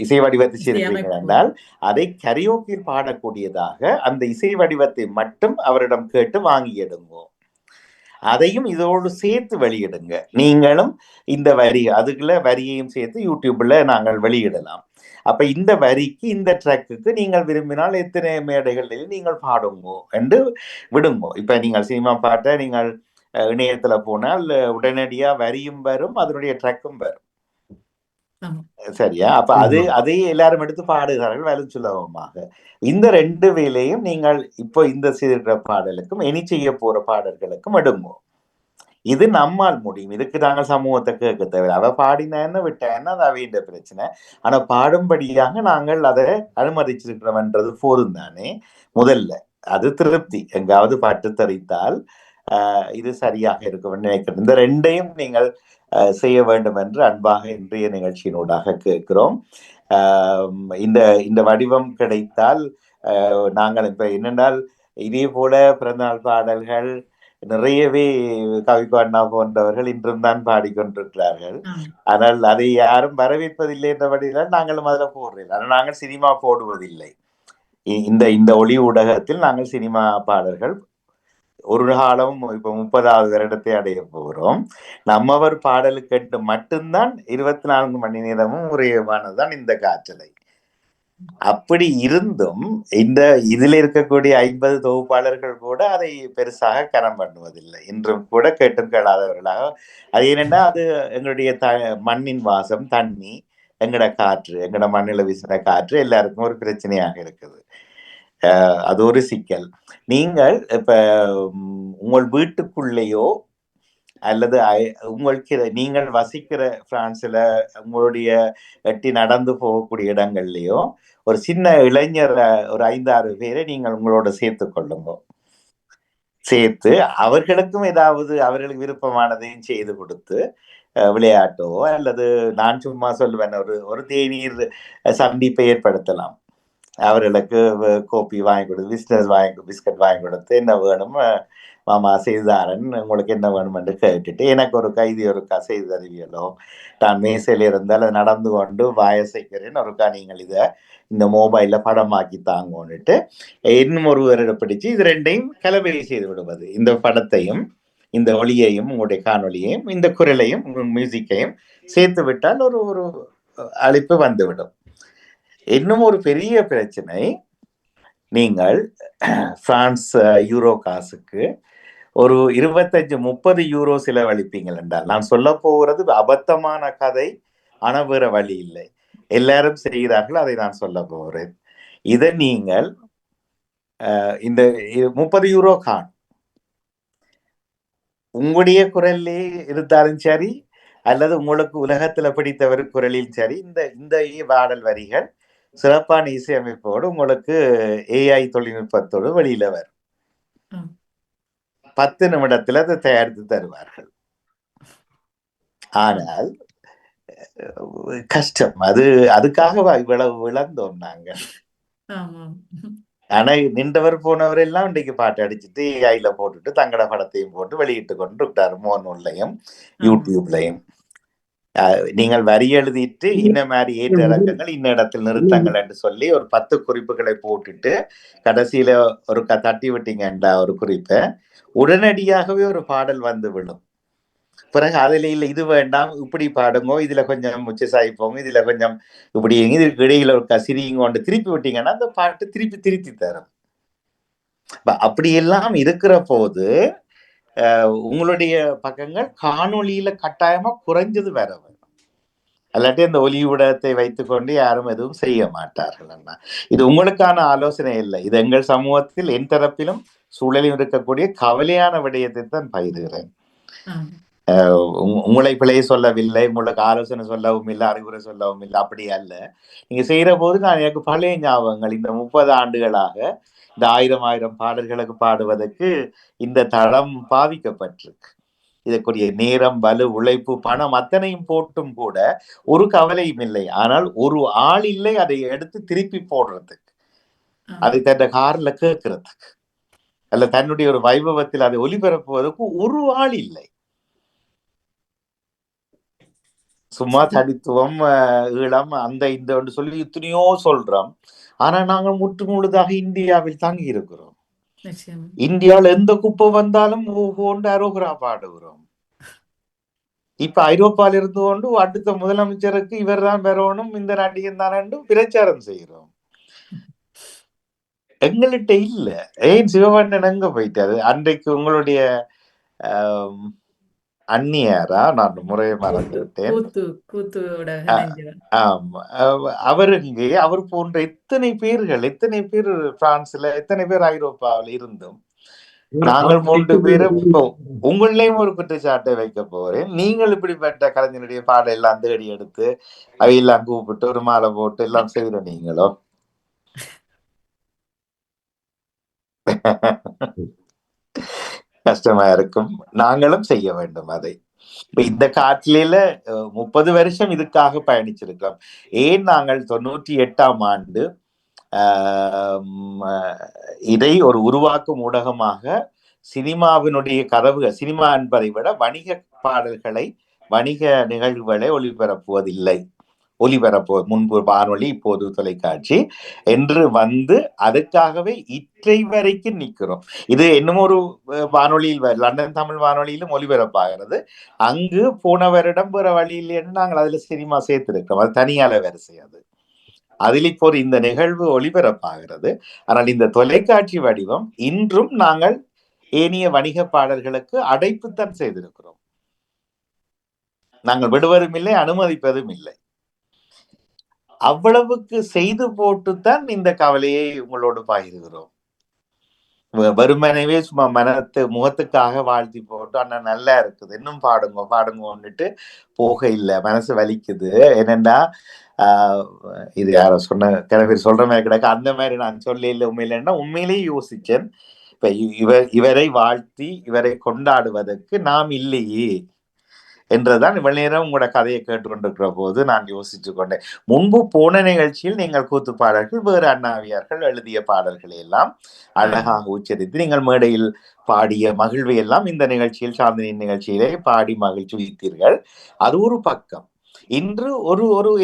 இசை வடிவத்தை செய்திருக்கிறீர்கள் என்றால் அதை கரியோக்கில் பாடக்கூடியதாக அந்த இசை வடிவத்தை மட்டும் அவரிடம் கேட்டு வாங்கி எடுங்கோ. அதையும் இதோடு சேர்த்து வெளியிடுங்க. நீங்களும் இந்த அதுக்குள்ள வரியையும் சேர்த்து யூடியூப்ல நாங்கள் வெளியிடலாம். அப்ப இந்த வரிக்கு இந்த ட்ராக்குக்கு நீங்கள் விரும்பினால் எத்தனை மேடைகளில் நீங்கள் பாடுங்கோ என்று விடுங்கோ. இப்ப நீங்கள் சினிமா பாட்டை நீங்கள் இணையத்துல போனால் உடனடியா வரியும் வரும், அதனுடைய ட்ராக்கும் வரும். சரியா? அப்ப அதை எல்லாரும் எடுத்து பாடுகிறார்கள் வேலை சுலபமாக. இந்த 2 வேலையும் நீங்கள் இப்போ இந்த செய்கிற பாடலுக்கும் இனி செய்ய போற பாடல்களுக்கும் எடுங்கோ. இது நம்மால் முடியும். இதுக்கு நாங்கள் சமூகத்தை கேட்க தேவையில்லை. அவ பாடினா விட்டான்னா அது அவையின்ற பிரச்சனை. ஆனா பாடும்படியாக நாங்கள் அதை அனுமதிச்சிருக்கிறோம்ன்றது போதும் தானே. முதல்ல அது திருப்தி. எங்காவது பாட்டு தெரித்தால் இது சரியாக இருக்கும் நினைக்கிறேன். இந்த 2ஐயும் நீங்கள் செய்ய வேண்டும் என்று அன்பாக இன்றைய நிகழ்ச்சியினூடாக கேட்கிறோம். இந்த வடிவம் கிடைத்தால் நாங்கள் இப்ப என்னென்றால் இதே போல பிறந்தநாள் பாடல்கள் நிறையவே கவிக்கோ அண்ணா போன்றவர்கள் இன்றும் தான் பாடிக்கொண்டிருக்கிறார்கள். ஆனால் அதை யாரும் வரவேற்பதில்லை என்றபடியால் நாங்களும் அதுல போடுறோம். ஆனால் நாங்கள் சினிமா போடுவதில்லை. இந்த ஒளி ஊடகத்தில் நாங்கள் சினிமா பாடல்கள் ஒரு காலமும் இப்ப 30வது வருடத்தை அடைய போகிறோம். நம்மவர் பாடலு கேட்டு மட்டும்தான் 24 மணி நேரமும் உரியமானதுதான் இந்த காற்றலை. அப்படி இருந்தும் இதுல இருக்கக்கூடிய 50 தொகுப்பாளர்கள் கூட அதை பெருசாக கனம் பண்ணுவதில்லை. இன்றும் கூட கேட்டும் கேளாதவர்களாக. அது என்னன்னா அது எங்களுடைய மண்ணின் வாசம், தண்ணி, எங்கட காற்று, எங்கட மண்ணில வீசின காற்று எல்லாருக்கும் ஒரு பிரச்சனையாக இருக்குது. அது ஒரு சிக்கல். நீங்கள் இப்ப உங்கள் வீட்டுக்குள்ளேயோ அல்லது உங்களுக்கு நீங்கள் வசிக்கிற பிரான்ஸ்ல உங்களுடைய எட்டி நடந்து போகக்கூடிய இடங்கள்லயோ ஒரு சின்ன இளைஞர் ஒரு 5-6 பேரை நீங்கள் உங்களோட சேர்த்து கொள்ளுங்க. சேர்த்து அவர்களுக்கும் ஏதாவது அவர்களுக்கு விருப்பமானதையும் செய்து கொடுத்து விளையாட்டோ அல்லது நான் சும்மா சொல்லுவேன் ஒரு தேநீர் சந்திப்பை ஏற்படுத்தலாம். அவர்களுக்கு கோப்பி வாங்கி கொடுத்து பிஸ்கட் வாங்கி கொடுத்து என்ன வேணும் மாமா செய்தாரன் உங்களுக்கு என்ன வேணும் என்று கேட்டுட்டு எனக்கு ஒரு ஒருக்கா செய்து தருவியலோ, நான் மேசையில் இருந்தால் அதை நடந்து கொண்டு வாயசைக்கிறேன் ஒருக்கா நீங்கள் இந்த மொபைல்ல படமாக்கி தாங்கன்னுட்டு இன்னும் ஒருவரிடம் பிடிச்சு இது 2ஐயும் கலவையை செய்து விடுவது. இந்த படத்தையும் இந்த ஒளியையும் உங்களுடைய காணொலியையும் இந்த குரலையும் மியூசிக்கையும் சேர்த்து விட்டால் ஒரு அழைப்பு வந்துவிடும். இன்னும் ஒரு பெரிய பிரச்சனை, நீங்கள் பிரான்ஸ் யூரோ காசுக்கு ஒரு 25-30 யூரோ செலவழிப்பீங்கள் என்றால், நான் சொல்ல போகிறது அபத்தமான கதை, ஆனா வேற வழி இல்லை, எல்லாரும் செய்கிறார்கள், அதை நான் சொல்ல போகிறேன். இதை நீங்கள் இந்த 30 யூரோ கான் உங்களுடைய குரல்லே இருந்தாலும் சரி அல்லது உங்களுக்கு உலகத்துல பிடித்தவர் குரலில் சரி இந்த பாடல் வரிகள் சிறப்பான இசையமைப்போடு உங்களுக்கு AI தொழில்நுட்பத்தோடு வெளியில வரும். 10 நிமிடத்துல அதை தயாரித்து தருவார்கள். ஆனால் கஷ்டம். அதுக்காக இவ்வளவு விளந்தோம் நாங்கள். ஆனா நின்றவர் போனவர் எல்லாம் இன்றைக்கு பாட்டு அடிச்சுட்டு AI போட்டுட்டு தங்கட படத்தையும் போட்டு வெளியிட்டு கொண்டு இருக்காரு, மோனூர்லையும் யூடியூப்லையும். நீங்கள் வரி எழுதிட்டு இன்ன மாதிரி ஏற்ற இறக்கங்கள் இன்ன இடத்தில் நிறுத்தங்கள் என்று சொல்லி ஒரு 10 குறிப்புகளை போட்டுட்டு கடைசியில ஒரு தட்டி விட்டீங்கன்ற ஒரு குறிப்பை உடனடியாகவே ஒரு பாடல் வந்து விடும். பிறகு அதுல இல்ல இது வேண்டாம் இப்படி பாடுங்க, இதுல கொஞ்சம் முச்சு சாய்ப்போங்க, இதுல கொஞ்சம் இப்படி இதுக்கு இடையில ஒரு கசிரிங்க திருப்பி விட்டீங்கன்னா அந்த பாட்டு திருப்பி தரும். அப்படியெல்லாம் இருக்கிற போது உங்களுடைய பக்கங்கள் காணொளியில கட்டாயமா குறைஞ்சது வேற வேணும். அல்லாட்டி அந்த ஒலி ஊடகத்தை வைத்துக்கொண்டு யாரும் எதுவும் செய்ய மாட்டார்கள். அண்ணா, இது உங்களுக்கான ஆலோசனை இல்லை, இது எங்கள் சமூகத்தில் என் தரப்பிலும் சூழலில் இருக்கக்கூடிய கவலையான விடயத்தை தான் பயிர்கிறேன். உங்களை பிழைய சொல்லவில்லை, உங்களுக்கு ஆலோசனை சொல்லவும் இல்லை, அறிவுரை சொல்லவும் இல்லை, அப்படி அல்ல. நீங்க செய்யற போது நான் எனக்கு பழைய ஞாபகங்கள், இந்த 30 ஆண்டுகளாக இந்த 1000 பாடல்களுக்கு பாடுவதற்கு இந்த தளம் பாவிக்கப்பட்டிருக்கு. இதற்குரிய நேரம், வலு, உழைப்பு, பணம் அத்தனையும் போட்டும் கூட ஒரு கவலையும் இல்லை. ஆனால் ஒரு ஆள் இல்லை அதை எடுத்து திருப்பி போடுறதுக்கு, அதை தன் கார்ல கேட்கறதுக்கு, அல்ல தன்னுடைய ஒரு வைபவத்தில் அதை ஒளிபரப்புவதற்கு ஒரு ஆள் இல்லை. சும்மா தனித்துவம், ஈழம், அந்த இந்த சொல்லி எத்தனையோ சொல்றோம். ஆனா நாங்கள் முற்று முழுதாக இந்தியாவில் தாங்கி இருக்கிறோம். இந்தியாவில் எந்த குப்பை வந்தாலும் கொண்டு அரோகரா பாடுகிறோம். இப்ப ஐரோப்பால இருந்து கொண்டு அடுத்த முதலமைச்சருக்கு இவர் தான் வரணும், இந்த நாட்டியம் தான் பிரச்சாரம் செய்கிறோம். எங்கள்கிட்ட இல்ல. ஏன் சிவவண்ணன் எங்க போயிட்டாரு? அன்றைக்கு உங்களுடைய அந்நியாரா, நான் முறையை மறந்து விட்டேன். அவர் இங்கே, அவர் போன்ற எத்தனை பேர் பிரான்ஸ்ல, எத்தனை பேர் ஐரோப்பாவில் இருந்தும் நாங்கள் 3 பேரும் இப்போ உங்களையும் ஒரு குற்றச்சாட்டை வைக்க போறேன். நீங்கள் இப்படிப்பட்ட கலைஞனுடைய பாடம் எல்லாம் தேடி எடுத்து அவையெல்லாம் கூப்பிட்டு ஒரு மாலை போட்டு எல்லாம் செய்யற நீங்களோ? கஷ்டமா இருக்கும். நாங்களும் செய்ய வேண்டும் அதை. இப்ப இந்த காட்டில 30 வருஷம் இதுக்காக பயணிச்சிருக்கிறோம். ஏன் நாங்கள் 98ஆம் ஆண்டு இதை ஒரு உருவாக்கும் ஊடகமாக சினிமாவினுடைய கதவுகள், சினிமா என்பதை விட வணிக பாடல்களை, வணிக நிகழ்வுகளை ஒளிபரப்புவதில்லை, முன்பு வானொலி, இப்போது தொலைக்காட்சி என்று வந்து அதுக்காகவே இற்றை வரைக்கும் நிற்கிறோம். இது இன்னும் ஒரு வானொலியில், லண்டன் தமிழ் வானொலியிலும் ஒளிபரப்பாகிறது. அங்கு போன வருடம் வேற வழியில் நாங்கள் அதுல சினிமா சேர்த்திருக்கிறோம். அது தனியால வரிசை. அதில் இப்போ இந்த நிகழ்வு ஒளிபரப்பாகிறது. ஆனால் இந்த தொலைக்காட்சி வடிவம் இன்றும் நாங்கள் ஏனைய வணிக பாடல்களுக்கு அடைப்புத்தான் செய்திருக்கிறோம். நாங்கள் விடுவதும் இல்லை, அனுமதிப்பதும் இல்லை. அவ்வளவுக்கு செய்து போட்டுத்தான் இந்த கவலையை உங்களோடு பகிர்கிறோம். வெறுமனவே சும்மா முகத்துக்காக வாழ்த்தி போட்டு அண்ணன் நல்லா இருக்குது, இன்னும் பாடுங்கன்னுட்டு போக இல்லை. மனசு வலிக்குது. என்னன்னா இது யாரோ சொன்ன பேர் சொல்ற மாதிரி கிடக்கு. அந்த மாதிரி நான் சொல்ல இல்லை, உண்மையிலன்னா உண்மையிலேயே யோசிச்சேன். இப்ப இவரை வாழ்த்தி இவரை கொண்டாடுவதற்கு நாம் இல்லையே என்றுதான் இவ்வளவு நேரம் உங்களோட கதையை கேட்டுக்கொண்டிருக்கிற போது நான் யோசிச்சு கொண்டேன். முன்பு போன நிகழ்ச்சியில் நீங்கள் கூத்து பாடல்கள், வேறு அண்ணாவியார்கள் எழுதிய பாடல்களை எல்லாம் அழகாக உச்சரித்து நீங்கள் மேடையில் பாடிய மகிழ்வை எல்லாம் இந்த நிகழ்ச்சியில், சாந்தினியின் நிகழ்ச்சியிலே பாடி மகிழ்ச்சி வைத்தீர்கள். அது ஒரு பக்கம். இன்று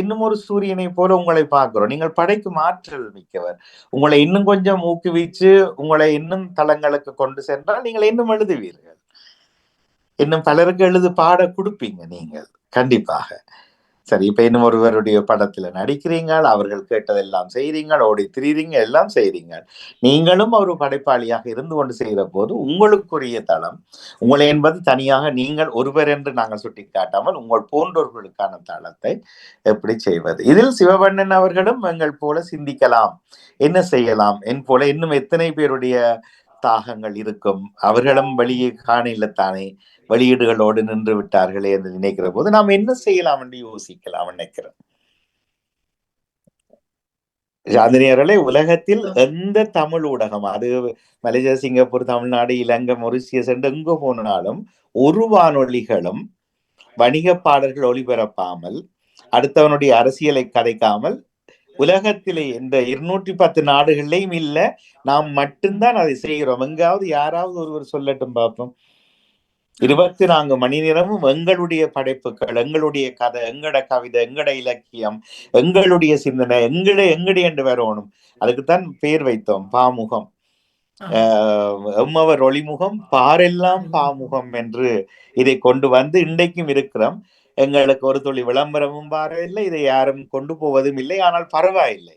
இன்னும் ஒரு சூரியனை போல உங்களை பார்க்கிறோம். நீங்கள் படைக்கும் ஆற்றல் மிக்கவர். உங்களை இன்னும் கொஞ்சம் ஊக்குவிச்சு உங்களை இன்னும் தளங்களுக்கு கொண்டு சென்றால் நீங்கள் இன்னும் எழுதுவீர்கள். இன்னும் பலருக்கு பாட கொடுப்பீங்க நீங்கள் கண்டிப்பாக. சரி, இப்ப இன்னும் ஒருவருடைய படத்துல நடிக்கிறீங்க, அவர்கள் கேட்டதெல்லாம் செய்றீங்க, ஓடி திரிறீங்க, எல்லாம் செய்றீங்க. நீங்களும் ஒரு படைப்பாளியாக இருந்து கொண்டு செய்கிற போது உங்களுக்குரிய தளம், உங்களை என்பது தனியாக நீங்கள் ஒருவர் என்று நாங்கள் சுட்டி காட்டாமல் உங்கள் போன்றவர்களுக்கான தளத்தை எப்படி செய்வது? இதில் சிவவண்ணன் அவர்களும் எங்கள் போல சிந்திக்கலாம், என்ன செய்யலாம் என் போல இன்னும் எத்தனை பேருடைய தாகங்கள் இருக்கும். அவர்களும் வெளியே காணலத்தானே, வெளியீடுகளோடு நின்று விட்டார்களே என்று நினைக்கிற போது நாம் என்ன செய்யலாம் என்று யோசிக்கலாம் நினைக்கிறேன். சாந்தினியர்களே, உலகத்தில் எந்த தமிழ் ஊடகம், அது மலேசியா, சிங்கப்பூர், தமிழ்நாடு, இலங்கை, மொரிசியஸ் என்று எங்க போனாலும் ஒரு வானொலிகளும் வணிக பாடல்கள் ஒளிபரப்பாமல், அடுத்தவனுடைய அரசியலை கதைக்காமல், உலகத்திலே இந்த 210 நாடுகள்லையும் இல்லை. நாம் மட்டும்தான் அதை செய்கிறோம். எங்காவது யாராவது ஒருவர் சொல்லட்டும் பார்ப்போம். 24 மணி நேரமும் எங்களுடைய படைப்புகள், எங்களுடைய கதை, எங்கட கவிதை, எங்கட இலக்கியம், எங்களுடைய சிந்தனை, எங்கட என்று வரணும். அதுக்குத்தான் பேர் வைத்தோம் பாமுகம். எம்மவர் ஒளிமுகம் பாரெல்லாம் பாமுகம் என்று இதை கொண்டு வந்து இன்றைக்கும் இருக்கிறோம். எங்களுக்கு ஒரு துளி விளம்பரமும் பாரவில்லை, இதை யாரும் கொண்டு போவதும் இல்லை. ஆனால் பரவாயில்லை,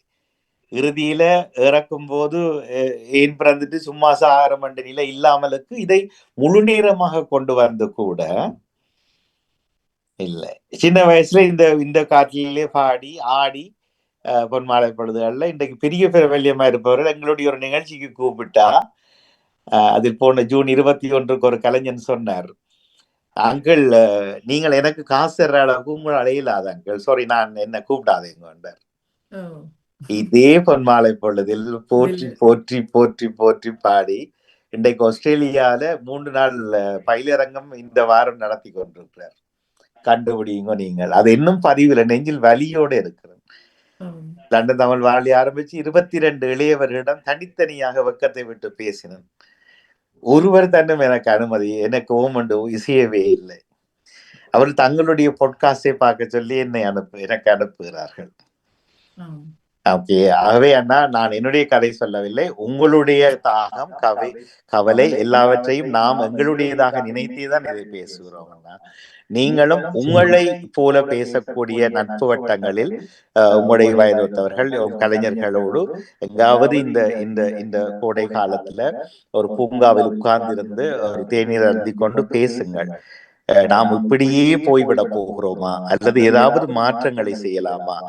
இறுதியில இறக்கும் போது ஏன் பிறந்துட்டு சும்மா சாகரம் என்ற நிலை இல்லாமலுக்கு இதை முழு நேரமாக கொண்டு வந்து கூட இல்லை. சின்ன வயசுல இந்த காட்டிலே பாடி ஆடி பொன்மாலை பொழுதுகள்ல இன்றைக்கு பெரிய பிரபல்யமா இருப்பவர்கள் எங்களுடைய ஒரு நிகழ்ச்சிக்கு கூப்பிட்டா, அதில் போன ஜூன் 21 ஒரு கலைஞன் சொன்னார், அங்கிள் நீங்கள் எனக்கு காசு தர்ற அளவுக்கு உங்களை அழையில்லாத அங்கிள், சாரி நான் என்ன கூப்பிடாதேங்க. இதே பொன்மாலை பொழுதில் போற்றி போற்றி போற்றி போற்றி பாடி இன்றைக்கு ஆஸ்திரேலியால 3 நாள் பயிலரங்கம் இந்த வாரம் நடத்தி கொண்டிருக்கிறார். கண்டுபிடிங்க நீங்கள். அது இன்னும் பதிவில் நெஞ்சில் வலியோட இருக்கிறது. லண்டன் தமிழ் வாழி ஆரம்பிச்சு 22 இளையவர்களிடம் தனித்தனியாக வெக்கத்தை விட்டு பேசினேன். ஒருவர் தன்னும் எனக்கு அனுமதி, எனக்கு ஓமண்டு இசையவே இல்லை. அவர்கள் தங்களுடைய பொட்காஸ்டை பார்க்க சொல்லி எனக்கு அனுப்புகிறார்கள். ஓகே, ஆகவே அண்ணா, நான் என்னுடைய கதை சொல்லவில்லை. உங்களுடைய தாகம், கவலை எல்லாவற்றையும் நாம் எங்களுடையதாக நினைத்தேதான் இதை பேசுகிறோம் அண்ணா. நீங்களும் உங்களை போல பேசக்கூடிய நட்பு வட்டங்களில் உங்களுடைய வயதொத்தவர்கள் கலைஞர்களோடு எங்காவது இந்த கோடை காலத்துல ஒரு பூங்காவில் உட்கார்ந்திருந்து ஒரு தேநீர் அருந்தி கொண்டு பேசுங்கள். நாம் இப்படியே போய்விட போகிறோமா, அல்லது ஏதாவது மாற்றங்களை செய்யலாமா?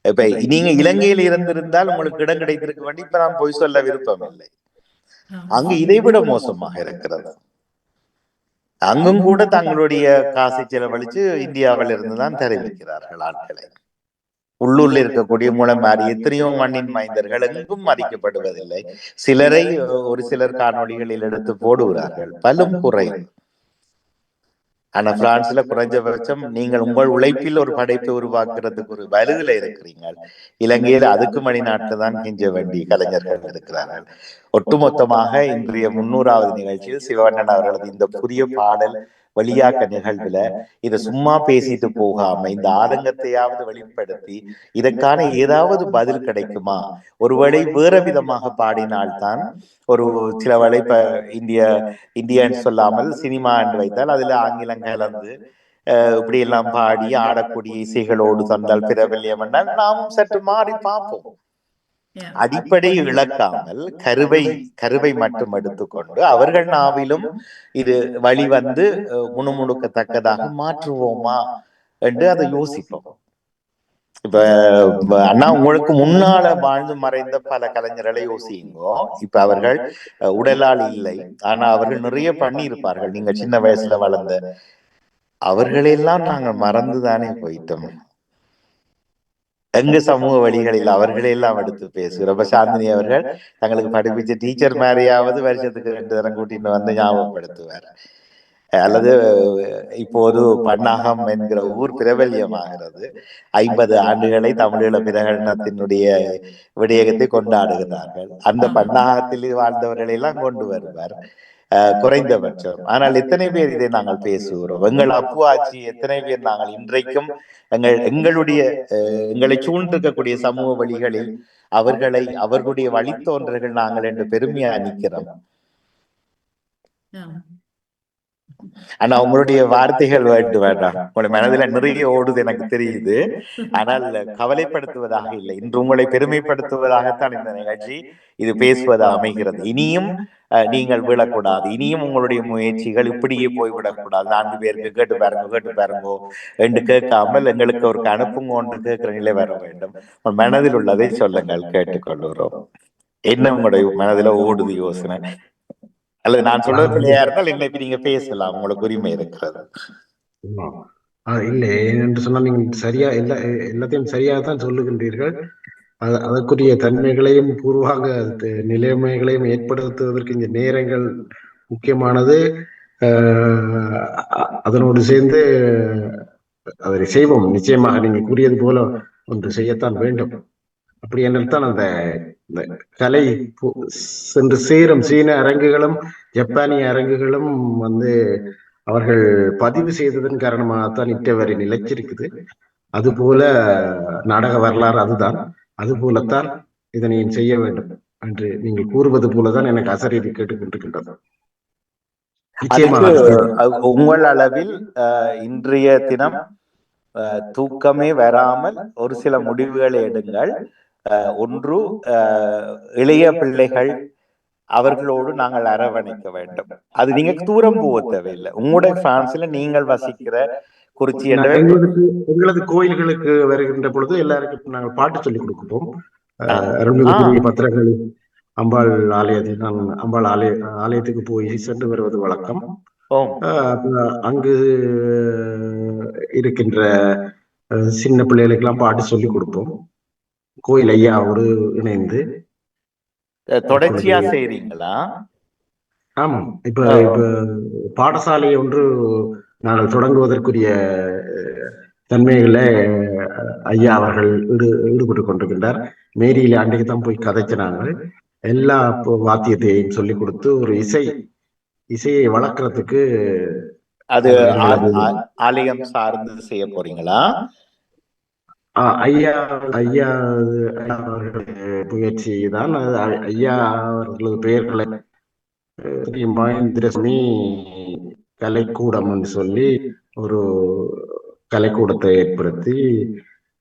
இப்ப நீங்க இலங்கையில இருந்திருந்தால் உங்களுக்கு இடம் கிடைத்திருக்க வேண்டி, இப்ப நான் போய் சொல்ல விருப்பம் இல்லை. அங்கு இதைவிட மோசமாக இருக்கிறது. அங்கும் கூட தங்களுடைய காசை செலவழிச்சு இந்தியாவில் இருந்துதான் தெரிவிக்கிறார்கள் ஆட்களை. உள்ளூர்ல இருக்கக்கூடிய மூலமாறி எத்தனையோ மண்ணின் மைந்தர்கள் எங்கும் மதிக்கப்படுவதில்லை. சிலரை ஒரு சிலர் காணொளிகளில் எடுத்து போடுகிறார்கள், பலும் குறைவு. ஆனா பிரான்ஸ்ல குறைஞ்சபட்சம் நீங்கள் உங்கள் உழைப்பில் ஒரு படைப்பை உருவாக்குறதுக்கு ஒரு வலுவில இருக்கிறீங்க. இலங்கையில் அதுக்கு மணி நாட்டு தான் கெஞ்ச வேண்டிய கலைஞர்கள் இருக்கிறார்கள். ஒட்டுமொத்தமாக இன்றைய 300வது நிகழ்ச்சியில் சிவவண்ணன் அவர்களது இந்த புதிய பாடல் வெளியாக்க நிகழ்வுல இதை சும்மா பேசிட்டு போகாம இந்த ஆதங்கத்தையாவது வெளிப்படுத்தி இதற்கான ஏதாவது பதில் கிடைக்குமா? ஒருவேளை வேற விதமாக பாடினால்தான், ஒரு சில வேளை இப்ப இந்தியன்னு சொல்லாமல் சினிமா என்று வைத்தால் அதுல ஆங்கிலம் கலந்து இப்படி எல்லாம் பாடி ஆடக்கூடிய இசைகளோடு தந்தால் பிரபல்யம் என்றால் நாமும் சற்று மாறி பார்ப்போம். அடிப்படை இழக்காமல் கருவை மட்டும் எடுத்துக்கொண்டு அவர்கள் நாவிலும் இது வழி வந்து முணுமுணுக்கத்தக்கதாக மாற்றுவோமா என்று அதை யோசிப்போம். இப்ப அண்ணா, உங்களுக்கு முன்னால வாழ்ந்து மறைந்த பல கலைஞர்களை யோசிங்கோ. இப்ப அவர்கள் உடலால் இல்லை, ஆனா அவர்கள் நிறைய பண்ணி இருப்பார்கள். நீங்க சின்ன வயசுல வளர்ந்த அவர்களெல்லாம் நாங்கள் மறந்துதானே போயிட்டோம். எங்க சமூக வழிகளில் அவர்களெல்லாம் எடுத்து பேசுகிறோம். இப்ப சாந்தினி அவர்கள் தங்களுக்கு படிப்பிச்ச டீச்சர் மாதிரியாவது வருஷத்துக்கு 2 தரம் கூட்டின்னு வந்து ஞாபகப்படுத்துவார். அல்லது இப்போது பன்னாகம் என்கிற ஊர் பிரபல்யமாகிறது. 50 ஆண்டுகளை தமிழீழ பிரகடனத்தினுடைய விடயத்தை கொண்டாடுகிறார்கள். அந்த பன்னாகத்தில் வாழ்ந்தவர்களை எல்லாம் கொண்டு வருவார் குறைந்தபட்சம். ஆனால் எத்தனை பேர் இதை நாங்கள் பேசுகிறோம்? எங்கள் அப்பு ஆட்சி எத்தனை பேர் நாங்கள் இன்றைக்கும் எங்களை சூழ்ந்திருக்கக்கூடிய சமூக வழிகளில் அவர்களுடைய வழித்தோன்றர்கள் நாங்கள் என்று பெருமையா நிற்கிறோம். ஆனா உங்களுடைய வார்த்தைகள் வேண்டாம். உங்களுடைய மனதில நிறைய ஓடுது எனக்கு தெரியுது. ஆனால் கவலைப்படுத்துவதாக இல்லை, இன்று உங்களை பெருமைப்படுத்துவதாகத்தான் இந்த நிகழ்ச்சி இது பேசுவது அமைகிறது. இனியும் நீங்கள் விழக்கூடாது, இனியும் உங்களுடைய முயற்சிகள் இப்படியே போய்விடக்கூடாது. 4 பேருக்கு கேட்டு பாருங்கோ என்று கேட்காமல் எங்களுக்கு ஒரு அனுப்புங்க ஒன்று கேட்கிற நிலை வர வேண்டும். மனதில் உள்ளதை சொல்லுங்கள், கேட்டுக்கொள்கிறோம். என்ன உங்களுடைய மனதில ஓடுது யோசனை? அல்லது நான் சொல்றது பிள்ளையா இருந்தால் இன்னைக்கு நீங்க பேசலாம், உங்களுக்கு உரிமை இருக்கிறது. இல்லை என்று சொன்னால் நீங்கள் சரியா எல்லாத்தையும் சரியாக தான் சொல்லுகின்றீர்கள். அதற்குரிய தன்மைகளையும் பூர்வாங்க நிலைமைகளையும் ஏற்படுத்துவதற்கு இந்த நேரங்கள் முக்கியமானது. அதனோடு சேர்ந்து அதை செய்வோம். நிச்சயமாக நீங்கள் கூறியது போல ஒன்று செய்யத்தான் வேண்டும். அப்படி என்றால்தான் அந்த கலை சென்று சேரும். சீன அரங்குகளும் ஜப்பானிய அரங்குகளும் அவர்கள் பதிவு செய்ததன் காரணமாகத்தான் இட்டவரை நிலைச்சிருக்குது. அதுபோல நாடக வரலாறு அதுதான். அது போலத்தான் இதனை செய்ய வேண்டும் என்று நீங்கள் கூறுவது போலதான் எனக்கு அசரீதி கேட்டுக்கொண்டிருக்கின்றது. உங்கள் அளவில் இன்றைய தினம் தூக்கமே வராமல் ஒரு சில முடிவுகளை எடுங்கள். ஒன்று, இளைய பிள்ளைகள் அவர்களோடு நாங்கள் அரவணைக்க வேண்டும். அது நீங்க தூரம் போக தேவையில்லை. உங்களுடைய பிரான்ஸ்ல நீங்கள் வசிக்கிற குறிச்சி எங்களது கோயில்களுக்கு வருகின்ற பொழுது எல்லாருக்கும் நாங்கள் பாட்டு சொல்லிக் கொடுப்போம். அருள்மிகு பத்திரகாளி அம்பாள் ஆலயத்தில் அம்பாள் ஆலயத்துக்கு போய் சென்று வருவது வழக்கம். அங்கு இருக்கின்ற சின்ன பிள்ளைகளுக்கெல்லாம் பாட்டு சொல்லிக் கொடுப்போம். கோயில் ஐயாவோடு இணைந்து தொடர்ச்சியா செய்றீங்களா? ஆமாம். இப்ப பாடசாலை ஒன்று நாங்கள் தொடங்குவதற்குரிய தன்மைகள ஐயா அவர்கள் ஈடுபட்டு கொண்டிருக்கின்றார். மேரியில அன்றைக்கு தான் போய் கதைச்சினாங்க. எல்லா வாத்தியத்தையும் சொல்லிக் கொடுத்து ஒரு இசையை வளர்க்கறதுக்கு. அது ஆலயம் சார்ந்து செய்ய போறீங்களா? ஐயா அவர்களுடைய முயற்சி தான். ஐயா அவர்களது பெயர்களை மகேந்திரசுவாமி கலைக்கூடம் என்று சொல்லி ஒரு கலைக்கூடத்தை ஏற்படுத்தி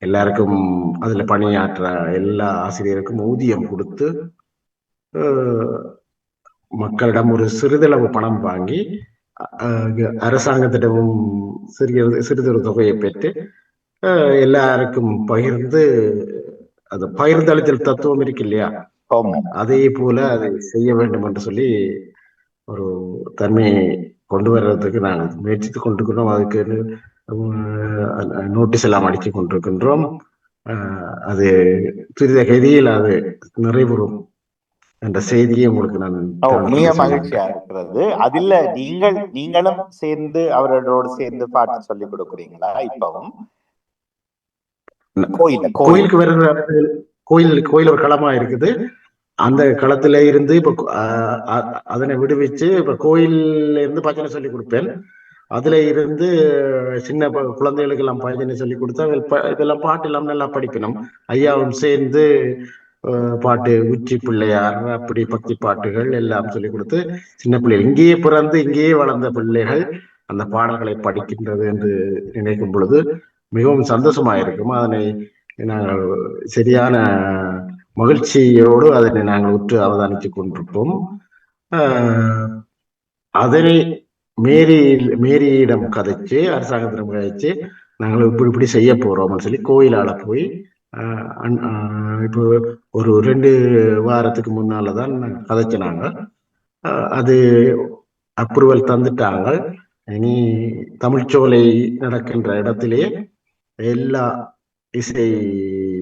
எல்லாருக்கும் அதுல பணியாற்ற எல்லா ஆசிரியருக்கும் ஊதியம் கொடுத்து மக்களிடம் ஒரு சிறிதளவு பணம் வாங்கி அரசாங்கத்திடமும் சிறிதொரு தொகையை பெற்று எல்லாருக்கும் பகிர்ந்து, அது பகிர்ந்தளித்தல் தத்துவம் இருக்கு இல்லையா, அதே போல அதை செய்ய வேண்டும் என்று சொல்லி ஒரு தன்மையை கொண்டு வர்றதுக்கு நாங்கள் முயற்சித்து கொண்டிருக்கிறோம். அதுக்கு நோட்டீஸ் எல்லாம் அடிச்சு கொண்டிருக்கின்றோம். அது துரித கதியில் அது நிறைவுறும் என்ற செய்தியை உங்களுக்கு நான் மிக மகிழ்ச்சியா இருக்கிறது. அதுல நீங்களும் சேர்ந்து அவர்களோடு சேர்ந்து பாட்டு சொல்லி கொடுக்குறீங்களா? இப்பவும் கோயிலுக்கு வருகிற கோயில் ஒரு களமா இருக்குது. அந்த களத்துல இருந்து இப்ப அதனை விடுவிச்சு இப்ப கோயில்ல இருந்து பஜனை சொல்லி கொடுப்பேன். அதுல இருந்து சின்ன குழந்தைகளுக்கு எல்லாம் பஜனை சொல்லி கொடுத்தா இதெல்லாம் பாட்டு எல்லாம் நல்லா படிக்கணும். ஐயாவும் சேர்ந்து பாட்டு, உச்சி பிள்ளையார், அப்படி பக்தி பாட்டுகள் எல்லாம் சொல்லி கொடுத்து சின்ன பிள்ளைகள், இங்கேயே பிறந்து இங்கேயே வளர்ந்த பிள்ளைகள் அந்த பாடல்களை படிக்கின்றது என்று நினைக்கும் பொழுது மிகவும் சந்தோஷமாயிருக்கும். அதனை நாங்கள் சரியான மகிழ்ச்சியோடு அதனை நாங்கள் உற்று அவதானித்துக் கொண்டிருப்போம். அதனை மேரியிடம் கதைச்சு, அரசாங்கத்திடம் கதைச்சு நாங்கள் இப்படி செய்ய போறோம்னு சொல்லி கோயிலால போய் இப்போ ஒரு 2 வாரத்துக்கு முன்னாலதான் கதைச்சினாங்க. அது அப்ரூவல் தந்துட்டாங்க. இனி தமிழ்ச்சோலை நடக்கின்ற இடத்திலே எல்லா இசை